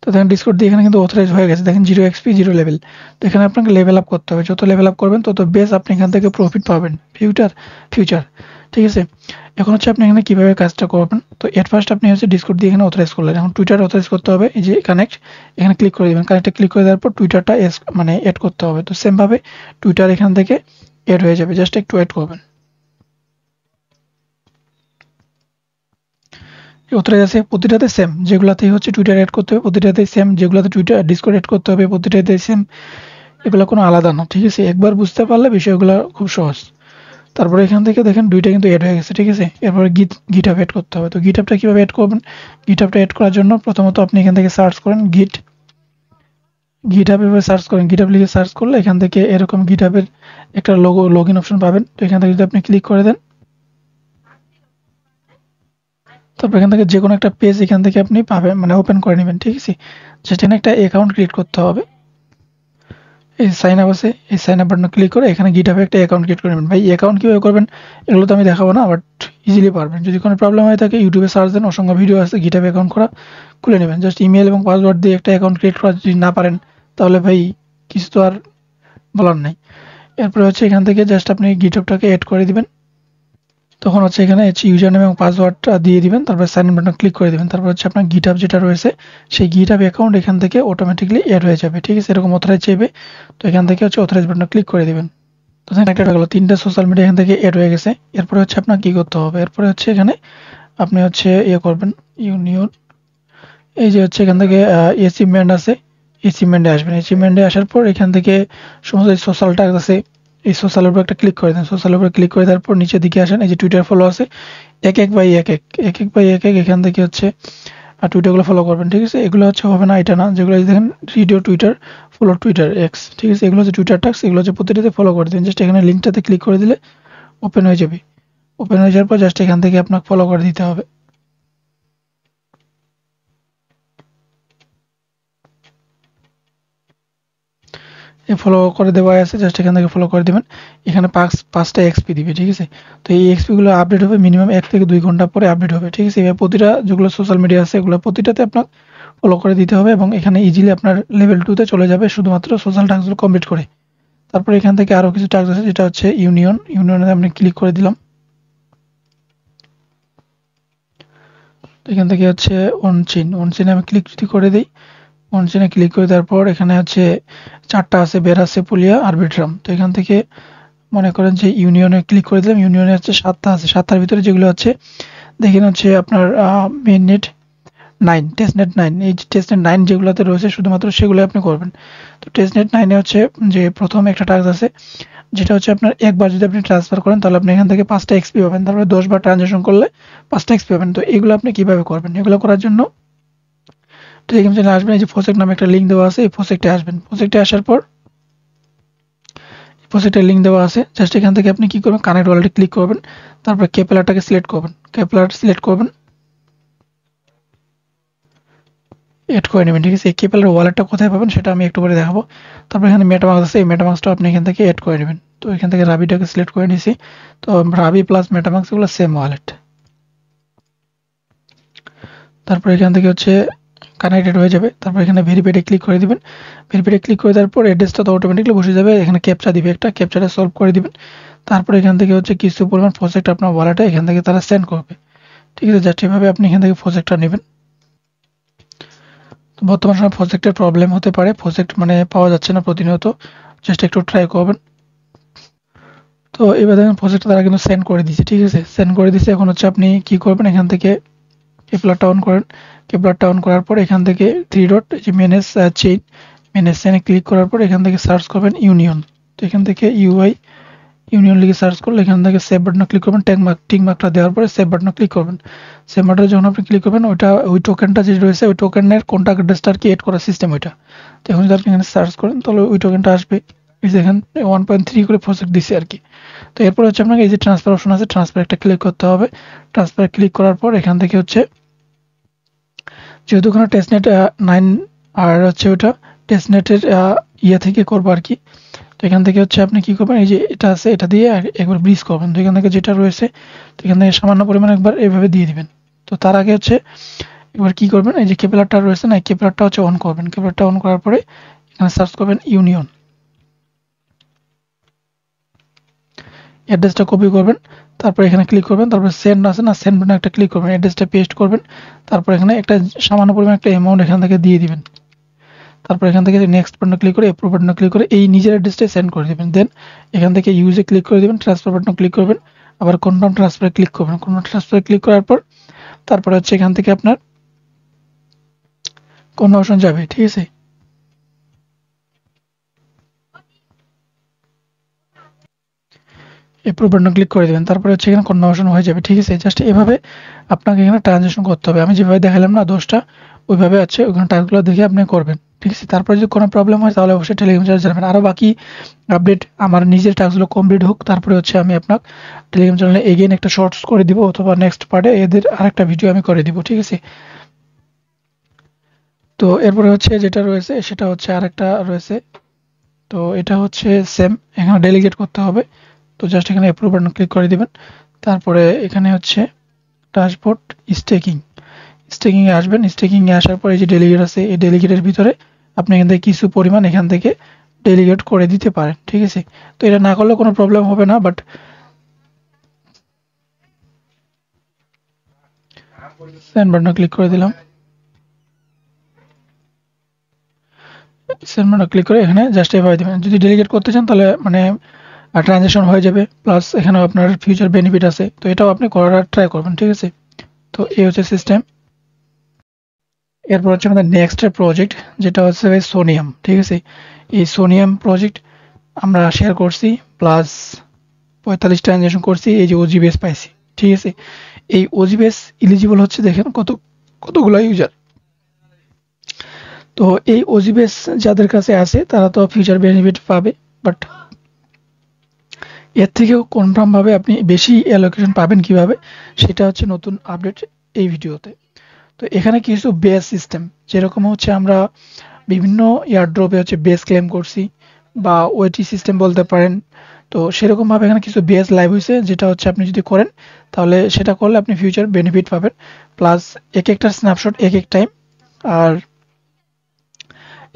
তো দেখেন ডিসকর্ড দিয়ে এখানে কিন্তু অথরাইজ হয়ে গেছে, দেখেন 0 XP 0 লেভেল। তো এখানে আপনাকে লেভেল আপ করতে হবে, যত লেভেল আপ করবেন তত বেশ আপনি এখান থেকে প্রফিট পাবেন ফিউচার, ঠিক আছে। এখন হচ্ছে আপনি এখানে কীভাবে কাজটা করবেন। তো এট ফার্স্ট আপনি হচ্ছে ডিসকর্ড দিয়ে এখানে অথরাইজ করলেন, এখন টুইটার অথরাইজ করতে হবে, এই যে কানেক্ট, এখানে ক্লিক করে দেবেন, কানেক্টে ক্লিক করে দেওয়ার পর টুইটারটা মানে অ্যাড করতে হবে। তো সেমভাবে টুইটার এখান থেকে অ্যাড হয়ে যাবে, জাস্ট একটু অ্যাড করবেন। অথরাইজ আছে প্রতিটাতে সেম, যেগুলাতেই হচ্ছে টুইটার অ্যাড করতে হবে প্রতিটাতেই সেম, যেগুলোতে টুইটার ডিসকর্ড অ্যাড করতে হবে প্রতিটাতেই সেম, এগুলো কোনো আলাদা না, ঠিক আছে। একবার বুঝতে পারলে বিষয়গুলো খুব সহজ। তারপরে এখান থেকে দেখেন দুইটা কিন্তু অ্যাড হয়ে গেছে, ঠিক আছে। এরপরে গিটহাব অ্যাড করতে হবে। তো গিটহাবটা কীভাবে অ্যাড করবেন, গিটহাবটা অ্যাড করার জন্য প্রথমত আপনি এখান থেকে সার্চ করেন গিটহাব, এভাবে সার্চ করেন, গিটহাব লিখে সার্চ করলে এখান থেকে এরকম গিটহাবের একটা লগ ইন অপশন পাবেন। তো এখান থেকে যদি আপনি ক্লিক করে দেন, তারপর এখান থেকে যে কোনো একটা পেজ এখান থেকে আপনি পাবেন, মানে ওপেন করে নেবেন, ঠিক আছে। সেখানে একটা অ্যাকাউন্ট ক্রিয়েট করতে হবে, এই সাইন আপ আছে, এই সাইন আপ বাটনে ক্লিক করে এখানে গিটহাবে একটা অ্যাকাউন্ট ক্রিয়েট করে নেবেন। ভাই অ্যাকাউন্ট কীভাবে করবেন এগুলো তো আমি দেখাবো না, বাট ইজিলি পারবেন। যদি কোনো প্রবলেম হয়ে থাকে ইউটিউবে সার্চ দেন, অসংখ্য ভিডিও আছে, গিটহাবে অ্যাকাউন্ট করা খুলে নেবেন। জাস্ট ইমেল এবং পাসওয়ার্ড দিয়ে একটা অ্যাকাউন্ট ক্রিয়েট করা যদি না পারেন তাহলে ভাই কিছু তো আর বলার নেই। এরপরে হচ্ছে এখান থেকে জাস্ট আপনি গিটহাবটাকে অ্যাড করে দিবেন, তখন হচ্ছে এখানে ইউজার নেম এবং পাসওয়ার্ডটা দিয়ে দিবেন, তারপরে সাইন ইন বাটন ক্লিক করে দিবেন। তারপর হচ্ছে আপনার গিটহাব যেটা রয়েছে সেই গিটহাব অ্যাকাউন্ট এখান থেকে অটোমেটিক্যালি অ্যাড হয়ে যাবে, ঠিক আছে। এরকম অথরাইজ চাইবে, তো এখান থেকে হচ্ছে অথরাইজ বাটন ক্লিক করে দিবেন। তো কানেক্টেড হয়ে গেল, 3টা সোশ্যাল মিডিয়া এখান থেকে অ্যাড হয়ে গেছে। এরপরে হচ্ছে আপনার কি করতে হবে, এরপরে হচ্ছে এখানে আপনি হচ্ছে করবেন ইউনিয়ন, এই যে হচ্ছে এখান থেকে অ্যাচিভমেন্ট আছে, অ্যাচিভমেন্টে আসবেন। অ্যাচিভমেন্টে আসার পর এখান থেকে সমস্ত সোশ্যাল ট্যাগ আছে, এই সোশ্যালের উপর একটা ক্লিক করে দেন। সোশ্যালের উপর ক্লিক করে তারপর নিচের দিকে আসেন, এই যে টুইটার ফলো আছে, এক এক বাই এক এক এক এক বাই এক এক এখান থেকে হচ্ছে টুইটারগুলো ফলো করবেন, ঠিক আছে। এগুলো হচ্ছে হবে না, এটা না, যেগুলো দেখেন রিডিও টুইটার, ফলো টুইটার এক্স, ঠিক আছে। এগুলো হচ্ছে টুইটার ট্যাক্স, এগুলো হচ্ছে প্রতিটাতে ফলো করে দেবেন। জাস্ট এখানে লিঙ্কটাতে ক্লিক করে দিলে ওপেন হয়ে যাবে। ওপেন হয়ে যাওয়ার পর জাস্ট এখান থেকে আপনাকে ফলো করে দিতে হবে। ফলো করে দেওয়া আছে, জাস্ট এখান থেকে ফলো করে দেবেন। এখানে 5টা এক্সপি দিবে, ঠিক আছে। তো এই এক্সপিগুলো আপডেট হবে মিনিমাম 1 থেকে 2 ঘন্টা পরে আপডেট হবে, ঠিক আছে। এবার প্রতিটা যেগুলো সোশ্যাল মিডিয়া আছে এগুলো প্রতিটাতে আপনার ফলো করে দিতে হবে এবং এখানে ইজিলি আপনার লেভেল 2-তে চলে যাবে শুধুমাত্র সোশ্যাল টাস্কগুলো কমপ্লিট করে। তারপর এখান থেকে আরও কিছু টাস্ক আছে, যেটা হচ্ছে ইউনিয়নে আপনি ক্লিক করে দিলাম। এখান থেকে হচ্ছে অনচিনে আমি ক্লিক যদি করে দিই, অনচিনে ক্লিক করে দেওয়ার পর এখানে হচ্ছে 4টা আছে, বেরাসে, পুলিয়া, আরবিট্রাম। তো এখান থেকে মনে করেন যে ইউনিয়নে ক্লিক করে দিলাম, ইউনিয়নে হচ্ছে 7টা আছে, 7টার ভিতরে যেগুলো হচ্ছে দেখেন হচ্ছে আপনার মেইন নেট 9, টেস্টনেট 9, এই টেস্টনেট 9 যেগুলোতে রয়েছে শুধুমাত্র সেগুলো আপনি করবেন। তো টেস্টনেট 9-এ হচ্ছে যে প্রথম একটা টাস্ক আছে, যেটা হচ্ছে আপনার একবার যদি আপনি ট্রান্সফার করেন তাহলে আপনি এখান থেকে 5টা এক্সপি পাবেন, তারপরে 10 বার ট্রানজাকশন করলে 5টা এক্সপি পাবেন। তো এগুলো আপনি কিভাবে করবেন, এগুলো করার জন্য টেলিগ্রাম চ্যানেলে আসবেন, এই যে প্রজেক্ট নামে একটা লিঙ্ক দেওয়া আছে, এই প্রজেক্টে আসবেন। প্রজেক্টে আসার পর প্রজেক্টের লিঙ্ক দেওয়া আছে, জাস্ট এখান থেকে আপনি কি করবেন, কানেক্ট ওয়ালেটে ক্লিক করবেন, তারপর কেপেলারটাকে সিলেক্ট করবেন, কেপেলার সিলেক্ট করবেন, এড করে নেবেন, ঠিক আছে। এই কেপেলার ওয়ালেটটা কোথায় পাবেন সেটা আমি একটু পরে দেখাবো। তারপর এখানে মেটামাস্ক আছে, এই মেটামাস্কটা আপনি এখান থেকে এড করে নেবেন। তো এখান থেকে রাবিটাকে সিলেক্ট করে নিয়েছি, তো রাবি প্লাস মেটামাস্ক এগুলো সেম ওয়ালেট। তারপর এখান থেকে হচ্ছে কানেক্টেড হয়ে যাবে। তারপর এখানে ভেরিফাইডে ক্লিক করে দিবেন। ভেরিফাইডে ক্লিক করে দেওয়ার পর অ্যাড্রেসটা তো অটোমেটিক্যালি বসে যাবে। এখানে ক্যাপচা দিবে একটা, ক্যাপচাটা সলভ করে দিবেন। তারপর এখান থেকে হচ্ছে কিছু পরিমাণ প্রজেক্ট আপনার ওয়ালেটে এখান থেকে তারা সেন্ড করবে, ঠিক আছে। জাস্ট এভাবে আপনি এখান থেকে প্রজেক্টটা নেবেন। তো বর্তমান সময় প্রজেক্টের প্রবলেম হতে পারে, প্রজেক্ট মানে পাওয়া যাচ্ছে না প্রতিনিয়ত, জাস্ট একটু ট্রাই করবেন। তো এবার দেখেন প্রজেক্টটা তারা কিন্তু সেন্ড করে দিয়েছে, ঠিক আছে, সেন্ড করে দিয়েছে। এখন হচ্ছে আপনি কি করবেন, এখান থেকে কেপলারটা অন করেন। কেপলারটা অন করার পর এখান থেকে 3 ডট, যে ম্যানেজ চেইন, ম্যানেজ চেইনে ক্লিক করার পর এখান থেকে সার্চ করবেন ইউনিয়ন। তো এখান থেকে ইউনিয়ন লিখে সার্চ করলে এখান থেকে সেভ বাটনে ক্লিক করবেন, টিক মার্কটা দেওয়ার পরে সেভ বাটনে ক্লিক করবেন। সেভ বাটনে যখন আপনি ক্লিক করবেন ওই টোকেনটা যে রয়েছে ওই টোকেনের কন্ট্যাক্ট অ্যাড্রেসটা আর কি এড করার সিস্টেম ওইটা। তো এখন যদি আপনি এখানে সার্চ করেন তাহলে ওই টোকেনটা আসবে। এই যে এখানে 1.3 করে প্রজেক্ট দিছে আর কি। তো এরপর হচ্ছে আপনাকে এই যে ট্রান্সফার অপশন আছে, ট্রান্সফার একটা ক্লিক করতে হবে। ট্রান্সফার ক্লিক করার পর এখান থেকে হচ্ছে যেহেতু ওখানে টেস্টনেট 9 আর হচ্ছে ওটা টেস্টনেটের থেকে করবো আর কি। তো এখান থেকে হচ্ছে আপনি কি করবেন, এই যে এটা আছে এটা দিয়ে একবার ব্রিজ করবেন। তো এখান থেকে যেটা রয়েছে তো এখান থেকে সামান্য পরিমাণ একবার এইভাবে দিয়ে দিবেন। তো তার আগে হচ্ছে এবার কি করবেন, এই যে কেপলারটা রয়েছে না, কেপলারটা হচ্ছে অন করবেন। কেপলারটা অন করার পরে এখানে সার্চ করবেন ইউনিয়ন, অ্যাড্রেসটা কপি করবেন, তারপর এখানে ক্লিক করবেন, তারপর সেন্ড আছে না, সেন্ড বাটনে একটা ক্লিক করবেন, অ্যাড্রেসটা পেস্ট করবেন, তারপর এখানে একটা সামান্য পরিমাণ একটা অ্যামাউন্ট এখান থেকে দিয়ে দিবেন। তারপর এখান থেকে নেক্সট বাটনে ক্লিক করে অ্যাপ্রুভ বাটনে ক্লিক করে এই নিজের অ্যাড্রেসটা সেন্ড করে দেবেন। দেন এখান থেকে ইউজে ক্লিক করে দেবেন, ট্রান্সফার বাটনে ক্লিক করবেন, আবার কনফার্ম ট্রান্সফারে ক্লিক করবেন। কনফার্ম ট্রান্সফারে ক্লিক করার পর তারপরে হচ্ছে এখান থেকে আপনার কনভার্সন যাবে, ঠিক আছে। অ্যাপ্রুভ বাটনে ক্লিক করে দেবেন, তারপরে হচ্ছে এখানে কনভার্সন হয়ে যাবে, ঠিক আছে। জাস্ট এভাবে আপনাকে এখানে ট্রানজাকশন করতে হবে। আমি যেভাবে দেখালাম না 10টা, ওইভাবে আছে ওখানে টাস্কগুলো দেখে আপনি করবেন, ঠিক আছে। তারপরে যদি কোনো প্রবলেম হয় তাহলে অবশ্যই টেলিগ্রাম চ্যানেলে জানাবেন। আরও বাকি আপডেট আমার নিজের টাস্কগুলো কমপ্লিট হোক, তারপরে হচ্ছে আমি আপনার টেলিগ্রাম চ্যানেলে এগেইন একটা শর্টস করে দিব, অথবা নেক্সট পার্টে এদের আরেকটা ভিডিও আমি করে দিব, ঠিক আছে। তো এরপরে হচ্ছে যেটা রয়েছে সেটা হচ্ছে আরেকটা রয়েছে, তো এটা হচ্ছে সেম, এখানে ডেলিগেট করতে হবে। তো জাস্ট এখানে অ্যাপ্রুভ বাটন ক্লিক করে দিবেন। তারপরে এখানে হচ্ছে ড্যাশবোর্ড স্টেকিংয়ে আসবেন। স্টেকিংয়ে আসার পরে এই যে ডেলিগেট আছে, এই ডেলিগেটের ভিতরে আপনি এখান থেকে কিছু পরিমাণ এখান থেকে ডেলিগেট করে দিতে পারেন, ঠিক আছে। তো এটা না করলে কোনো প্রবলেম হবে না, বাট সেন্ড বাটনে ক্লিক করে দিলাম। সেন্ড বাটনে ক্লিক করে এখানে জাস্ট এভাবে দিবেন। যদি ডেলিগেট করতে চান তাহলে মানে ট্রানজ্যাকশন হয়ে যাবে, প্লাস এখানেও আপনার ফিউচার বেনিফিট আছে, তো এটাও আপনি করার ট্রাই করবেন, ঠিক আছে। তো এই হচ্ছে সিস্টেম। এরপর হচ্ছে আমাদের নেক্সট প্রজেক্ট, যেটা হচ্ছে সোনিয়াম, ঠিক আছে। এই সোনিয়াম প্রজেক্ট আমরা শেয়ার করছি, প্লাস 45 ট্রানজ্যাকশন করছি, এই যে ওজি বেস পাইছি, ঠিক আছে। এই ওজি বেস ইলিজিবল হচ্ছে দেখেন কতগুলো ইউজার। তো এই ওজি বেস যাদের কাছে আছে তারা তো ফিউচার বেনিফিট পাবে, বাট এর থেকেও কনফার্ম ভাবে আপনি বেশি অ্যালোকেশন পাবেন কিভাবে, সেটা হচ্ছে নতুন আপডেট এই ভিডিওতে। তো এখানে কিছু বেস সিস্টেম, যেরকম হচ্ছে আমরা বিভিন্ন এয়ারড্রপে হচ্ছে বেস ক্লেম করছি, বা ওয়েটি সিস্টেম বলতে পারেন। তো সেরকম ভাবে এখানে কিছু বেস লাইভ হয়েছে, যেটা হচ্ছে আপনি যদি করেন তাহলে সেটা করলে আপনি ফিউচার বেনিফিট পাবেন, প্লাস এক একটা স্ন্যাপশট এক এক টাইম। আর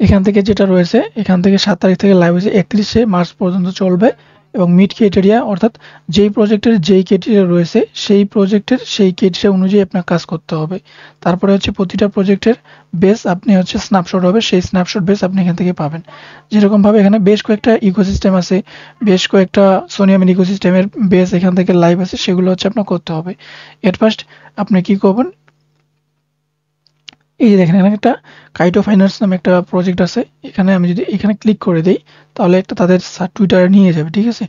এখান থেকে যেটা রয়েছে, এখান থেকে 7 তারিখ থেকে লাইভ হয়েছে, 31শে মার্চ পর্যন্ত চলবে। এবং মিড ক্রাইটেরিয়া অর্থাৎ যেই প্রজেক্টের যেই ক্রাইটেরিয়া রয়েছে সেই প্রজেক্টের সেই ক্রাইটেরিয়া অনুযায়ী আপনার কাজ করতে হবে। তারপরে হচ্ছে প্রতিটা প্রজেক্টের বেস আপনি হচ্ছে স্ন্যাপশট হবে, সেই স্ন্যাপশট বেস আপনি এখান থেকে পাবেন। যেরকমভাবে এখানে বেশ কয়েকটা ইকোসিস্টেম আছে, বেশ কয়েকটা সোনিয়ামের ইকোসিস্টেমের বেস এখান থেকে লাইভ আছে, সেগুলো হচ্ছে আপনার করতে হবে। এট ফার্স্ট আপনি কি করবেন, এই যে দেখেন এখানে একটা কাইটো ফাইন্যান্স নামে একটা প্রজেক্ট আছে, এখানে আমি যদি এখানে ক্লিক করে দিই তাহলে একটা তাদের টুইটারে নিয়ে যাবে, ঠিক আছে।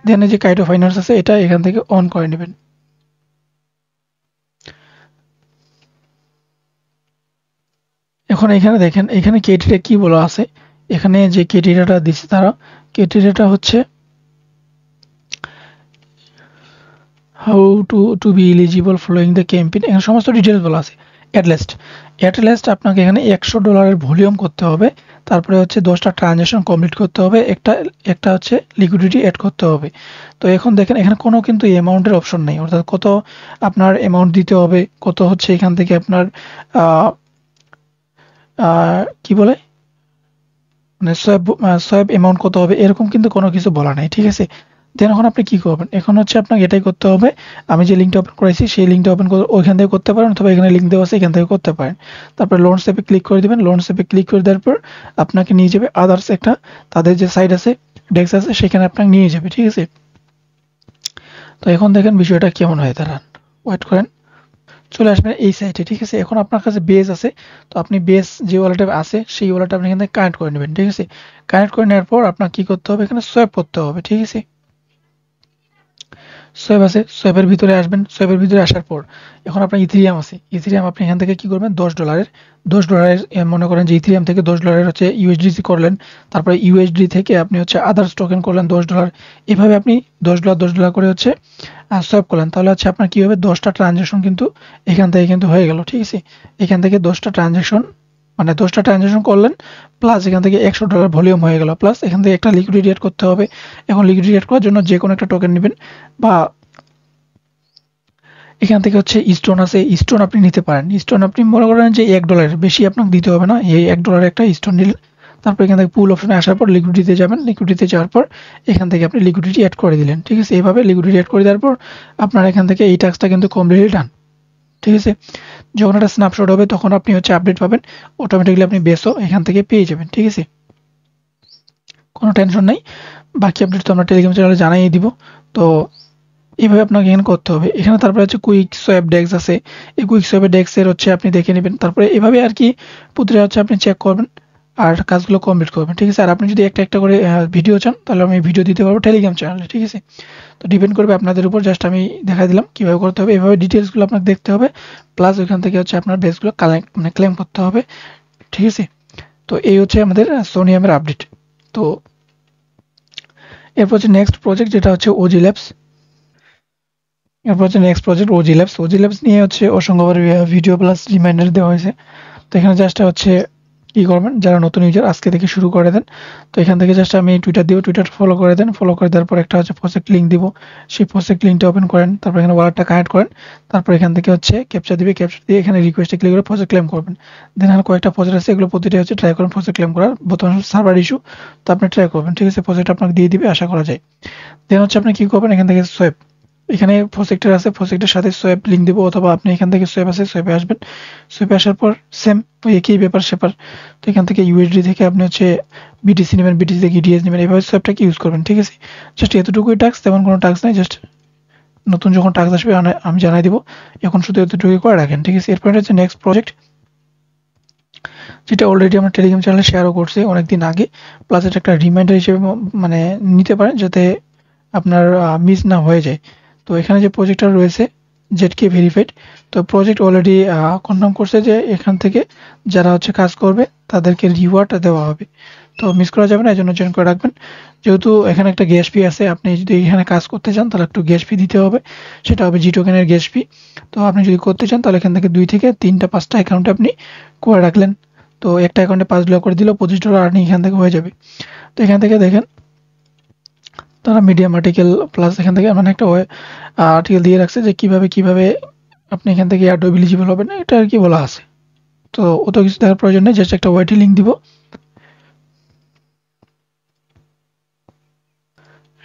দেন এই যে কাইটো ফাইন্যান্স আছে এটা এখান থেকে অন করে নেবেন। এখন এখানে দেখেন এখানে ক্রাইটেরিয়া কি বলা আছে, এখানে যে ক্রাইটেরিয়াটা দিচ্ছে তারা, ক্রাইটেরিয়াটা হচ্ছে how to be eligible following the campaign, এখানে সমস্ত ডিটেলস বলা আছে। অ্যাট লাস্ট আপনাকে এখানে $100 ভলিউম করতে হবে, তারপরে হচ্ছে 10টা ট্রানজ্যাকশন কমপ্লিট করতে হবে, একটা হচ্ছে লিকুইডিটি অ্যাড করতে হবে। তো এখন দেখেন এখানে কোনো কিন্তু অ্যামাউন্টের অপশন নেই, অর্থাৎ কত আপনার অ্যামাউন্ট দিতে হবে, কত হচ্ছে এখান থেকে আপনার কি বলে মানে সোয়াব অ্যামাউন্ট কত হবে, এরকম কিন্তু কোনো কিছু বলা নাই, ঠিক আছে। দেন এখন আপনি কি করবেন, এখন হচ্ছে আপনাকে এটাই করতে হবে, আমি যে লিঙ্কটা ওপেন করেছি সেই লিঙ্কটা ওপেন করে ওইখান থেকে করতে পারেন, অথবা এখানে লিঙ্ক দেওয়া আছে এখান থেকে করতে পারেন। তারপরে লোন স্টেপে ক্লিক করে দিবেন, লোন স্টেপে ক্লিক করে দেওয়ার পর আপনাকে নিয়ে যাবে আদার্স একটা, তাদের যে সাইট আছে ডেস্ক আছে সেখানে আপনাকে নিয়ে যাবে, ঠিক আছে। তো এখন দেখেন বিষয়টা কেমন হয়, দাঁড়ান ওয়েট করেন, চলে আসবেন এই সাইটে, ঠিক আছে। এখন আপনার কাছে বেস আছে, তো আপনি বেস যে ওয়ালেটে আছে সেই ওয়ালেটে আপনি এখান থেকে কানেক্ট করে নেবেন, ঠিক আছে। কানেক্ট করে নেওয়ার পর আপনার কি করতে হবে, এখানে সোয়াপ করতে হবে, ঠিক আছে। সোয়াপ আছে, সোয়াপের ভিতরে আসবেন, সোয়াপের ভিতরে আসার পর এখন আপনার ইথিরিয়াম আছে, ইথিরিয়াম আপনি এখান থেকে কি করবেন, $10 মনে করেন যে ইথিরিয়াম থেকে $10 হচ্ছে ইউএসডিসি করলেন, তারপরে ইউএসডি থেকে আপনি হচ্ছে আদার্স টোকেন করলেন $10, এভাবে আপনি $10 করে হচ্ছে সোয়াপ করলেন, তাহলে হচ্ছে আপনার কি হবে, 10টা ট্রানজ্যাকশন কিন্তু এখান থেকে কিন্তু হয়ে গেল, ঠিক আছে। এখান থেকে 10টা ট্রানজ্যাকশন মানে 10টা ট্রানজ্যাকশন করলেন, প্লাস এখান থেকে $100 ভলিউম হয়ে গেল, প্লাস এখান থেকে একটা লিকুইডিটি অ্যাড করতে হবে। এখন লিকুইডিটি অ্যাড করার জন্য যে কোনো একটা টোকেন নেবেন, বা এখান থেকে হচ্ছে স্টোন আছে, স্টোন আপনি নিতে পারেন। স্টোন আপনি মনে করেন যে $1 বেশি আপনাকে দিতে হবে না, এই $1 একটা স্টোন নিলেন, তারপর এখান থেকে পুল অপশনে আসার পর লিকুইডিটিতে যাবেন, লিকুইডিটিতে যাওয়ার পর এখান থেকে আপনি লিকুইডিটি অ্যাড করে দিলেন, ঠিক আছে। এইভাবে লিকুইডিটি অ্যাড করে দেওয়ার পর আপনার এখান থেকে এই টাস্কটা কিন্তু কমপ্লিটলি ডান, ঠিক আছে। যখন একটা স্ন্যাপশট হবে তখন আপনি হচ্ছে আপডেট পাবেন, অটোমেটিক্যালি আপনি বেসও এখান থেকে পেয়ে যাবেন, ঠিক আছে। কোনো টেনশন নাই, বাকি আপডেট তো আমরা টেলিগ্রাম চ্যানেলে জানাই দিব। তো এইভাবে আপনাকে এখানে করতে হবে। এখানে তারপরে হচ্ছে কুইক সোয়াপ ডেস্ক আছে, এই কুইক সোয়াপ ডেস্কের হচ্ছে আপনি দেখে নেবেন, তারপরে এভাবে আর কি প্রতিটা হচ্ছে আপনি চেক করবেন আর কাজগুলো কমপ্লিট করবেন, ঠিক আছে। আর আপনি যদি একটা একটা করে ভিডিও চান তাহলে আমি ভিডিও দিতে পারবো টেলিগ্রাম চ্যানেলে, ঠিক আছে। তো ডিপেন্ড করবে আপনাদের উপর, জাস্ট আমি দেখা দিলাম কীভাবে করতে হবে। এভাবে ডিটেলসগুলো আপনাকে দেখতে হবে, প্লাস ওইখান থেকে হচ্ছে আপনার বেসগুলো কালেক্ট মানে ক্লেম করতে হবে, ঠিক আছে। তো এই হচ্ছে আমাদের সোনিয়ামের আপডেট। তো এরপর হচ্ছে নেক্সট প্রজেক্ট, যেটা হচ্ছে ওজি ল্যাবস। এরপর হচ্ছে নেক্সট প্রজেক্ট ওজি ল্যাবস নিয়ে হচ্ছে অসংখ্যবার ভিডিও প্লাস রিমাইন্ডার দেওয়া হয়েছে। তো এখানে জাস্ট হচ্ছে কি করবেন, যারা নতুন ইউজার আজকে থেকে শুরু করে দেন। তো এখান থেকে জাস্ট আমি টুইটার দিব, টুইটার ফলো করে দেন, ফলো করে দেওয়ার পর একটা হচ্ছে প্রজেক্ট লিঙ্ক দিব, সেই প্রজেক্ট লিঙ্কটা ওপেন করেন, তারপর এখানে ওয়ালেটটা কানেক্ট করেন, তারপর এখান থেকে হচ্ছে ক্যাপচা দিবে, ক্যাপচা দিয়ে এখানে রিকোয়েস্টে ক্লিক করে প্রজেক্ট ক্লেম করবেন। দেন এখানে কয়েকটা প্রজেক্ট আছে, এগুলো প্রতিটা হচ্ছে ট্রাই করেন প্রজেক্ট ক্লেম করার, বর্তমানে সার্ভার ইস্যু, তো আপনি ট্রাই করবেন, ঠিক আছে। প্রজেক্ট আপনাকে দিয়ে দিবে আশা করা যায়। দেন হচ্ছে আপনি কি করবেন, এখান থেকে সোয়াপ এখানে প্রজেক্টর আছে, প্রজেক্টের সাথে সোয়েপ লিঙ্ক দিব, অথবা আপনি এখান থেকে সোয়েপ আছে সোয়েপে আসবেন। সোয়েপে আসার পর সেম ওই একই ব্যাপার স্যাপার। তো এখান থেকে ইউএসডি থেকে আপনি হচ্ছে বিটিসি নেবেন, বিটিসি থেকে ইডিএস নেবেন, এইভাবে সোয়েপটাকে ইউজ করবেন, ঠিক আছে? জাস্ট এতটুকুই টাস্ক, তেমন কোনো টাস্ক নাই। জাস্ট নতুন যখন টাস্ক আসবে আমি জানাই দিব, এখন শুধু এতটুকুই করে রাখেন, ঠিক আছে? এরপর হচ্ছে নেক্সট প্রজেক্ট, যেটা অলরেডি আমরা টেলিগ্রাম চ্যানেলে শেয়ারও করছি অনেকদিন আগে। প্লাস এটা একটা রিমাইন্ডার হিসেবে মানে নিতে পারেন, যাতে আপনার মিস না হয়ে যায়। তো এখানে যে প্রজেক্টটা রয়েছে জেডকে ভেরিফাইড, তো প্রজেক্ট অলরেডি কনফার্ম করছে যে এখান থেকে যারা হচ্ছে কাজ করবে তাদেরকে রিওয়ার্ডটা দেওয়া হবে। তো মিস করা যাবে না, এই জন্য জয়েন করে রাখবেন। যেহেতু এখানে একটা গ্যাস ফি আছে, আপনি যদি এখানে কাজ করতে চান তাহলে একটু গ্যাস ফি দিতে হবে, সেটা হবে জি টোকেনের গ্যাস ফি। তো আপনি যদি করতে চান তাহলে এখান থেকে 2 থেকে 3টা 5টা অ্যাকাউন্টে আপনি করে রাখলেন। তো একটা অ্যাকাউন্টে $5 করে দিলেও $25 আর্নিং এখান থেকে হয়ে যাবে। তো এখান থেকে দেখেন তারা মিডিয়াম আর্টিকেল প্লাস এখান থেকে মানে একটা আর্টিকেল দিয়ে রাখছে যে কিভাবে আপনি এখান থেকে এয়ারড্রপ এলিজিবল হবেন, এটা আর কি বলা আছে। তো অত কিছু দেখার প্রয়োজন নেই, জাস্ট একটা ওয়াইটি লিঙ্ক দিব।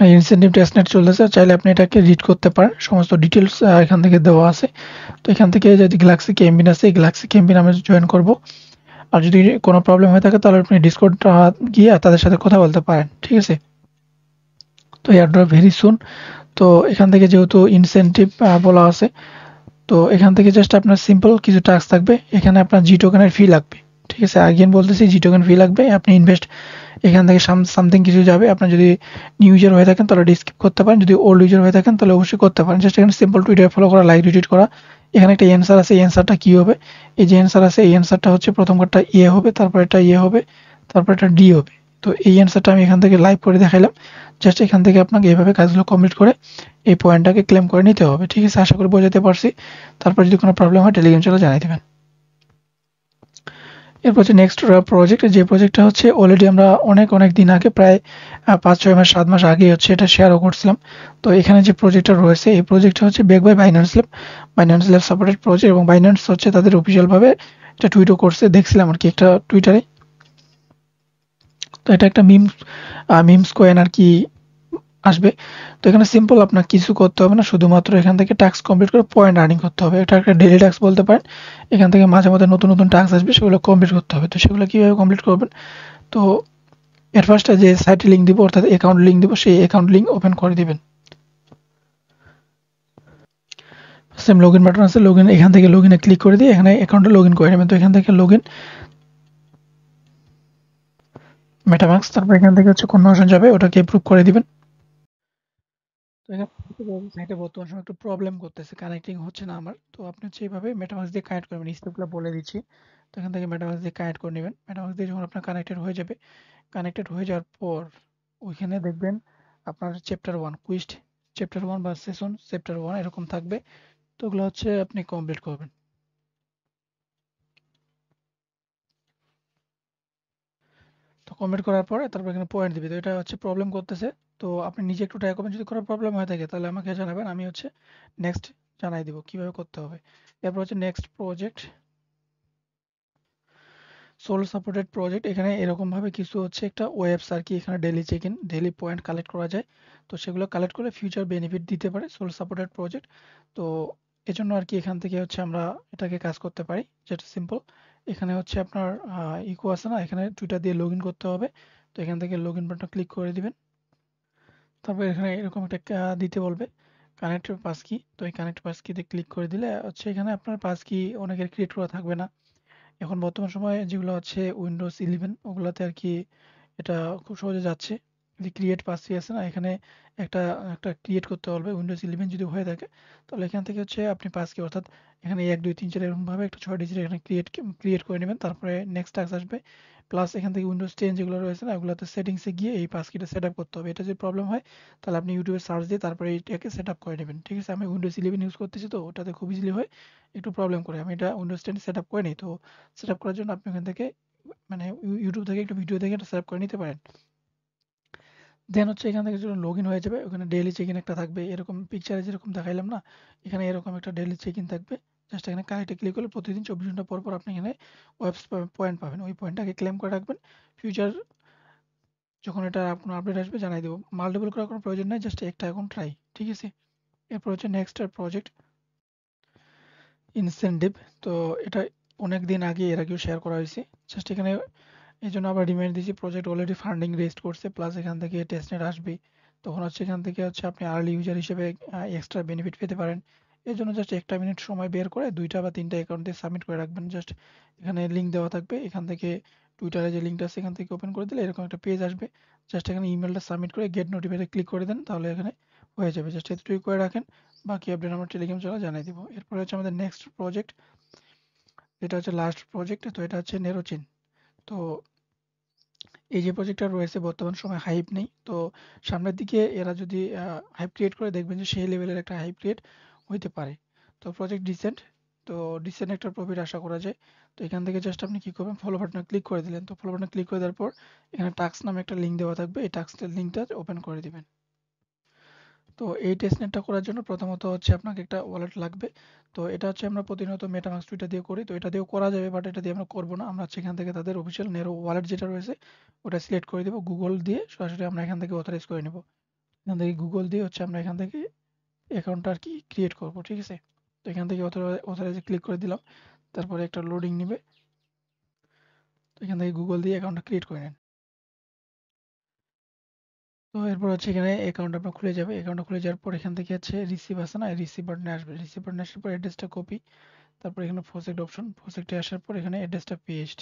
ইনসেন্টিভ টেস্টনেট চলতেছে, চাইলে আপনি এটাকে রিড করতে পারেন, সমস্ত ডিটেলস এখান থেকে দেওয়া আছে। তো এখান থেকে যদি গ্যালাক্সি ক্যাম্পিন আছে, এই গ্যালাক্সি ক্যাম্পিন আমি জয়েন করব। আর যদি কোনো প্রবলেম হয়ে থাকে তাহলে আপনি ডিসকর্ড গিয়ে তাদের সাথে কথা বলতে পারেন, ঠিক আছে? তো এয়ারড্রপ ভেরি সুন। তো এখান থেকে যেহেতু ইনসেন্টিভ বলা আছে, তো এখান থেকে জাস্ট আপনার সিম্পল কিছু টাস্ক থাকবে। এখানে আপনার জি টোকেনের ফি লাগবে, ঠিক আছে? আগেন বলতেছি, জি টোকেন ফি লাগবে। আপনি ইনভেস্ট এখান থেকে সামথিং কিছু যাবে। আপনার যদি নিউ ইউজার হয়ে থাকেন তাহলে স্কিপ করতে পারেন, যদি ওল্ড ইউজার হয়ে থাকেন তাহলে অবশ্যই করতে পারেন। জাস্ট এখানে সিম্পল টুইটার ফলো করা, লাইক রিটুইট করা। এখানে একটা অ্যান্সার আছে, এই অ্যান্সারটা কি হবে? এই যে অ্যান্সার আছে, এই অ্যান্সারটা হচ্ছে প্রথম কারটা এ হবে, তারপর এটা এ হবে, তারপর এটা ডি হবে। তো এই অ্যান্সারটা আমি এখান থেকে লাইভ করে দেখাইলাম। জাস্ট এখান থেকে আপনাকে এইভাবে কাজগুলো কমপ্লিট করে এই পয়েন্টটাকে ক্লেম করে নিতে হবে, ঠিক আছে? আশা করি বোঝাতে পারছি। তারপর যদি কোনো প্রবলেম হয় টেলিগ্রাম চ্যানেলে জানাই দেবেন। এরপর হচ্ছে নেক্সট প্রজেক্ট, যে প্রজেক্টটা হচ্ছে অলরেডি আমরা অনেক দিন আগে, প্রায় 5-6 মাস 7 মাস আগে হচ্ছে এটা শেয়ারও করছিলাম। তো এখানে যে প্রজেক্টটা রয়েছে, এই প্রজেক্টটা হচ্ছে back by Binance lab. Binance lab supported project, এবং বাইন্যান্স হচ্ছে তাদের অফিসিয়ালভাবে একটা টুইটও করছে, দেখছিলাম আর কি একটা টুইটারে। তো এটা একটা মিমস কয়েন আর কি আসবে। তো এখানে সিম্পল, আপনার কিছু করতে হবে না, শুধুমাত্র এখান থেকে টাস্ক কমপ্লিট করে পয়েন্ট আর্নিং করতে হবে। এটা একটা ডেইলি টাস্ক বলতে পারেন। এখান থেকে মাঝে মাঝে নতুন টাস্ক আসবে, সেগুলো কমপ্লিট করতে হবে। তো সেগুলো কিভাবে কমপ্লিট করবেন? তো এর ফার্স্টে যে সাইটে লিঙ্ক দিব, অর্থাৎ অ্যাকাউন্ট লিঙ্ক দিব, সেই অ্যাকাউন্ট লিঙ্ক ওপেন করে দিবেন। সেম লগইন বাটন আছে, লগইন, এখান থেকে লগইনে ক্লিক করে দিয়ে এখানে অ্যাকাউন্টে লগইন করে নেবেন। তো এখান থেকে লগইন মেটামাস্ক, তারপর এখান থেকে হচ্ছে কনভার্সন যাবে, ওটাকে অ্যাপ্রুভ করে দিবেন। তো এখানে সাইটে বর্তমান সময় একটু প্রবলেম করতেছে, কানেক্টিং হচ্ছে না আমার। তো আপনি হচ্ছে এইভাবে মেটামাস্ক দিয়ে কানেক্ট করবেন, স্টেপগুলো বলে দিচ্ছি। তো এখান থেকে মেটামাস্ক দিয়ে কানেক্ট করে নেবেন। মেটামাস্ক দিয়ে যখন আপনার কানেক্টেড হয়ে যাবে, কানেক্টেড হয়ে যাওয়ার পর ওইখানে দেখবেন আপনার চ্যাপ্টার 1 কুইজ, চ্যাপ্টার 1 বা সেশন চ্যাপ্টার 1 এরকম থাকবে। তো ওগুলো হচ্ছে আপনি কমপ্লিট করবেন। তো কমপ্লিট করার পরে তারপর এখানে পয়েন্ট দিবে। তো এটা হচ্ছে প্রবলেম করতেছে। তো আপনি নিজে একটু ট্রাই করবেন, যদি কোনো প্রবলেম হয়ে থাকে তাহলে আমাকে জানাবেন, আমি হচ্ছে নেক্সট জানাই দিব কিভাবে করতে হবে। এরপর হচ্ছে next project, Sol supported project. এখানে এরকমভাবে কিছু হচ্ছে একটা ওয়েবস আর কি, এখানে daily check in, daily point collect করা যায়। তো সেগুলো কালেক্ট করে ফিউচার বেনিফিট দিতে পারে সোল সাপোর্টেড প্রজেক্ট। তো এজন্য আর কি এখান থেকে হচ্ছে আমরা এটাকে কাজ করতে পারি, যেটা সিম্পল। এখানে হচ্ছে আপনার ইকো আছে না, এখানে টুইটার দিয়ে লগ ইন করতে হবে। তো এখান থেকে লগ ইন বাটন ক্লিক করে দিবেন। তারপর এখানে এরকম একটা দিতে বলবে কানেক্ট পাস কি। তো এই কানেক্ট পাস কিতে ক্লিক করে দিলে হচ্ছে এখানে আপনার পাস কি অনেকের ক্রিয়েট করা থাকবে না। এখন বর্তমান সময়ে যেগুলো হচ্ছে উইন্ডোজ 11 ওগুলাতে আর কি এটা খুব সহজে যাচ্ছে। যে ক্রিয়েট পাসি আছে না, এখানে একটা একটা ক্রিয়েট করতে বলবে। উইন্ডোজ 11 যদি হয়ে থাকে তাহলে এখান থেকে হচ্ছে আপনি পাস কি, অর্থাৎ এখানে 1 2 3 4 এরকমভাবে একটা 6 ডিজিট এখানে ক্রিয়েট করে নেবেন। তারপরে নেক্সট টাস্ক আসবে। প্লাস এখান থেকে উইন্ডোজ 10 যেগুলো রয়েছে না, ওগুলোতে সেটিংসে গিয়ে এই পাস কিটা সেট আপ করতে হবে। এটা যদি প্রবলেম হয় তাহলে আপনি ইউটিউবে সার্চ দিয়ে তারপরে এইটাকে সেট আপ করে নেবেন, ঠিক আছে? আমি উইন্ডোজ 11 ইউজ করতেছি, তো ওটাতে খুব ইজিলি হয়, একটু প্রবলেম করে। আমি এটা উইন্ডোজ 10 সেট আপ করে নিই। তো সেট আপ করার জন্য আপনি ওখান থেকে মানে ইউটিউব থেকে একটা ভিডিও দেখে এটা সেট আপ করে নিতে পারেন। দেন হচ্ছে এখান থেকে যখন লগ ইন হয়ে যাবে, ওখানে ডেইলি চেক ইন একটা থাকবে, এরকম পিকচারে যেরকম দেখাইলাম না, এখানে এরকম একটা ডেইলি চেক ইন থাকবে। জাস্ট এখানে কানেক্টে ক্লিক করলে প্রতিদিন 24 ঘন্টা পর পর আপনি এখানে ওয়েবস পয়েন্ট পাবেন। ওই পয়েন্টটাকে ক্লেম করে রাখবেন। ফিউচার যখন এটা কোনো আপডেট আসবে জানাই দেবো। মাল্টিপল করার কোনো প্রয়োজন নাই, জাস্ট একটা এখন ট্রাই, ঠিক আছে? এরপর হচ্ছে নেক্সট প্রজেক্ট ইনসেনটিভ। তো এটা অনেক দিন আগে এর আগেও শেয়ার করা হয়েছে। জাস্ট এখানে এই জন্য আবার রিমাইন্ড দিচ্ছি, প্রজেক্ট অলরেডি ফান্ডিং রেজড করছে, প্লাস এখান থেকে টেস্টনেট আসবে। তখন হচ্ছে এখান থেকে হচ্ছে আপনি আর্লি ইউজার হিসেবে এক্সট্রা বেনিফিট পেতে পারেন। এর জন্য জাস্ট 1 মিনিট সময় বের করে 2টা বা 3টা অ্যাকাউন্টে সাবমিট করে রাখবেন। জাস্ট এখানে লিঙ্ক দেওয়া থাকবে, এখান থেকে টুইটারে যে লিঙ্কটা আছে এখান থেকে ওপেন করে দিলে এরকম একটা পেজ আসবে। জাস্ট এখানে ইমেলটা সাবমিট করে গেট নোটিফাইডে ক্লিক করে দেন, তাহলে এখানে হয়ে যাবে। জাস্ট এতটুকু করে রাখেন, বাকি আপডেট আমরা টেলিগ্রাম চ্যানেলে জানিয়ে দিব। এরপরে হচ্ছে আমাদের নেক্সট প্রজেক্ট, এটা হচ্ছে লাস্ট প্রজেক্ট। তো এটা হচ্ছে নেরোচিন। তো এই যে প্রজেক্টটা রয়েছে বর্তমান সময় হাইপ নেই, তো সামনের দিকে এরা যদি হাইপ ক্রিয়েট করে দেখবেন যে সেই লেভেলের একটা হাইপ ক্রিয়েট হইতে পারে। তো প্রজেক্ট ডিসেন্ট, তো ডিসেন্ট একটা প্রফিট আশা করা যায়। তো এখান থেকে জাস্ট আপনি কি করবেন, ফলো বাটনে ক্লিক করে দিলেন। তো ফলো বাটনে ক্লিক করে দেওয়ার পর এখানে টাস্ক নামে একটা লিঙ্ক দেওয়া থাকবে, এই টাস্কের লিঙ্কটা ওপেন করে দিবেন। তো এই টেস্টনেটটা করার জন্য প্রথমত হচ্ছে আপনাকে একটা ওয়ালেট লাগবে। তো এটা হচ্ছে আমরা প্রতিনিয়ত মেটামাস্ক টুইটার দিয়ে করি, তো এটা দিয়েও করা যাবে, বাট এটা দিয়ে আমরা করবো না। আমরা সেখান থেকে তাদের অফিসিয়াল নেরো ওয়ালেট যেটা রয়েছে ওটা সিলেক্ট করে দেবো, গুগল দিয়ে সরাসরি আমরা এখান থেকে অথরাইজ করে নেব। এখান থেকে গুগল দিয়ে হচ্ছে আমরা এখান থেকে অ্যাকাউন্টটা আর কি ক্রিয়েট করবো, ঠিক আছে। তো এখান থেকে অথরাইজে ক্লিক করে দিলাম, তারপরে একটা লোডিং নিবে। তো এখান থেকে গুগল দিয়ে অ্যাকাউন্টটা ক্রিয়েট করে নেন। তো এরপর হচ্ছে এখানে অ্যাকাউন্ট আপনার খুলে যাবে। অ্যাকাউন্টটা খুলে যাওয়ার পর এখান থেকে হচ্ছে রিসিভ আছে না, রিসিভ বাটনে আসবে। রিসিভ বাটনে আসার পর অ্যাড্রেসটা কপি, তারপর এখানে প্রজেক্ট অপশন, প্রজেক্টে আসার পর এখানে অ্যাড্রেসটা পেস্ট।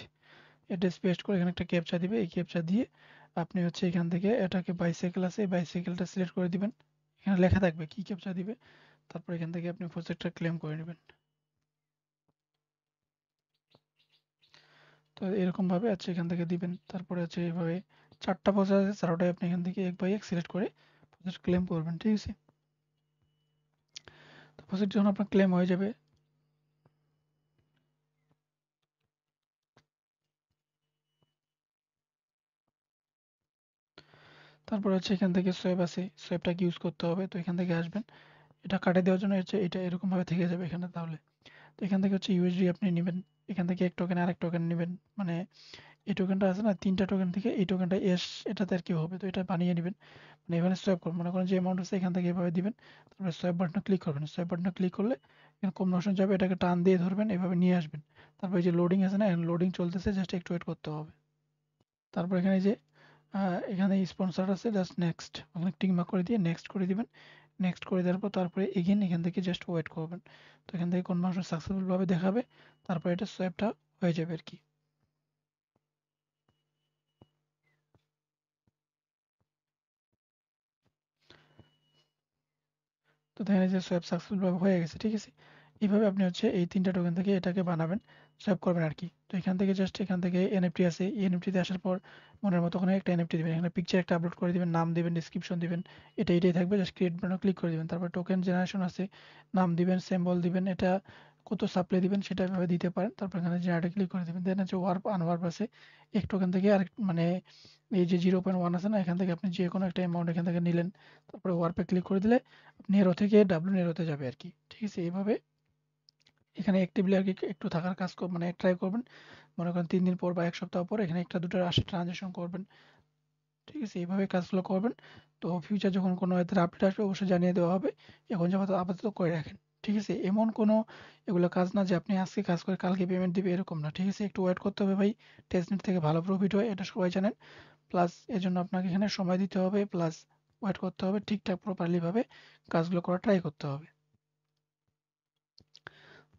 অ্যাড্রেস পেস্ট করে এখানে একটা ক্যাপচা দিবে, এই ক্যাপচা দিয়ে আপনি হচ্ছে এখান থেকে এটাকে বাইসাইকেল আছে, এই বাইসাইকেলটা সিলেক্ট করে দিবেন। এখানে লেখা থাকবে কি ক্যাপচা দিবে, তারপর এখান থেকে আপনি প্রজেক্টটা ক্লেম করে নেবেন। তো এরকম ভাবে আছে এখান থেকে দিবেন। তারপরে হচ্ছে এইভাবে 4টা প্রসেস আছে, 4টাই আপনি এখান থেকে 1 বাই 1 সিলেক্ট করে প্রজেক্ট ক্লেম করবেন, ঠিক আছে। তো প্রজেক্ট যখন আপনার ক্লেম হয়ে যাবে, তারপর হচ্ছে এখান থেকে সোয়েব আছে, সোয়েবটাকে ইউজ করতে হবে। তো এখান থেকে আসবেন, এটা কাটে দেওয়ার জন্য হচ্ছে এটা এরকম ভাবে থেকে যাবে এখানে। তাহলে তো এখান থেকে হচ্ছে ইউএসডি আপনি নেবেন, এখান থেকে এক টোকেন আরেক টোকেন নেবেন। মানে এই টোকেনটা আছে না, 3টা টোকেন থেকে এই টোকেনটা এটাতে আর কি হবে, তো এটা বানিয়ে নেবেন। মানে এখানে সোয়াইপ করবেন, মনে করেন যে অ্যামাউন্ট আছে এখান থেকে এভাবে দিবেন। তারপরে সোয়াইপ বাটনে ক্লিক করবেন, সোয়াইপ বাটনে ক্লিক করলে এখানে কম অপশন যাবে, এটাকে টান দিয়ে ধরবেন, এভাবে নিয়ে আসবেন। তারপর এই যে লোডিং আছে না, লোডিং চলতেছে, জাস্ট একটু ওয়েট করতে হবে। তারপর এখানে যে এখানে স্পন্সর আছে, জাস্ট নেক্সট ওখানে টিক মার্ক করে দিয়ে নেক্সট করে দিবেন। নেক্সট করে দেওয়ার পর তারপরে এগেন এখান থেকে জাস্ট ওয়েট করবেন। তো এখান থেকে কনভার্সন সাকসেসফুল ভাবে দেখাবে, তারপর এটা সোয়াইপটা হয়ে যাবে আর কি। তো দেখেন এই যে সোয়াইপ সাকসেসফুল ভাবে হয়ে গেছে, ঠিক আছে। এইভাবে আপনি হচ্ছে এই 3টা টোকেন থেকে এটাকে বানাবেন, সোয়াইপ করবেন আর কি। তো এখান থেকে জাস্ট এখান থেকে এনএফটি আছে, এই এনএফটিতে আসার পর মনের মতো ওখানে একটা এনএফটি দিবেন, এখানে পিকচার একটা আপলোড করে দিবেন, নাম দিবেন, ডিসক্রিপশন দিবেন, এটাই থাকবে। জাস্ট ক্রিয়েট বাটনে ক্লিক করে দিবেন, তারপর টোকেন জেনারেশন আছে, নাম দিবেন, সিম্বল দিবেন, এটা কত সাপ্লাই দিবেন সেটা এভাবে দিতে পারেন। তারপর এখানে জেনারেটে ক্লিক করে দিবেন। দেন হচ্ছে ওয়ার্প আনওয়ার্প আছে, এক টোকেন থেকে আরেক মানে এই যে 0.1 আছে না, এখান থেকে আপনি যে কোনো একটা অ্যামাউন্ট এখান থেকে নিলেন, তারপরে ওয়ার্পে ক্লিক করে দিলে নেরো থেকে ডাব্লিউ নেরোতে যাবে আর কি, ঠিক আছে। এইভাবে এখানে অ্যাক্টিভলি আর কি একটু থাকার কাজ মানে ট্রাই করবেন। মনে করেন 3 দিন পর বা 1 সপ্তাহ পর এখানে একটা দুটো আসে ট্রানজাকশন করবেন, ঠিক আছে। এইভাবে কাজগুলো করবেন। তো ফিউচার যখন কোনো এদের আপডেট আসবে অবশ্যই জানিয়ে দেওয়া হবে। এখন যে আপাতত করে রাখেন, ঠিক আছে। এমন কোনো এগুলো কাজ না যে আপনি আজকে কাজ করে কালকে পেমেন্ট দিবে, এরকম না, ঠিক আছে। একটু ওয়েট করতে হবে ভাই, টেস্টনেট থেকে ভালো প্রফিট হয় এটা সবাই জানেন। প্লাস এজন্য আপনাকে এখানে সময় দিতে হবে, প্লাস ওয়েট করতে হবে, ঠিকঠাক প্রপারলি ভাবে কাজগুলো করা ট্রাই করতে হবে।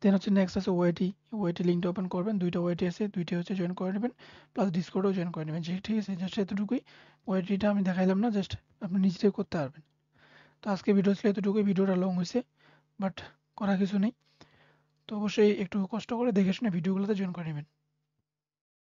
দেন হচ্ছে নেক্সট আছে ওয়াইটি। ওয়াইটি লিঙ্কটা ওপেন করবেন, 2টা ওয়াইটি আছে, 2টা হচ্ছে জয়েন করে নেবেন, প্লাস ডিসকর্ডও জয়েন করে নেবেন, ঠিক আছে। জাস্ট এতটুকুই, ওয়াইটিটা আমি দেখাইলাম না, জাস্ট আপনি নিজেরাই করতে পারবেন। তো আজকে ভিডিও ছিল এতটুকুই, ভিডিওটা লং হয়েছে, বাট করার কিছু নেই। তো অবশ্যই একটু কষ্ট করে দেখে শুনে ভিডিওগুলোতে জয়েন করে নেবেন।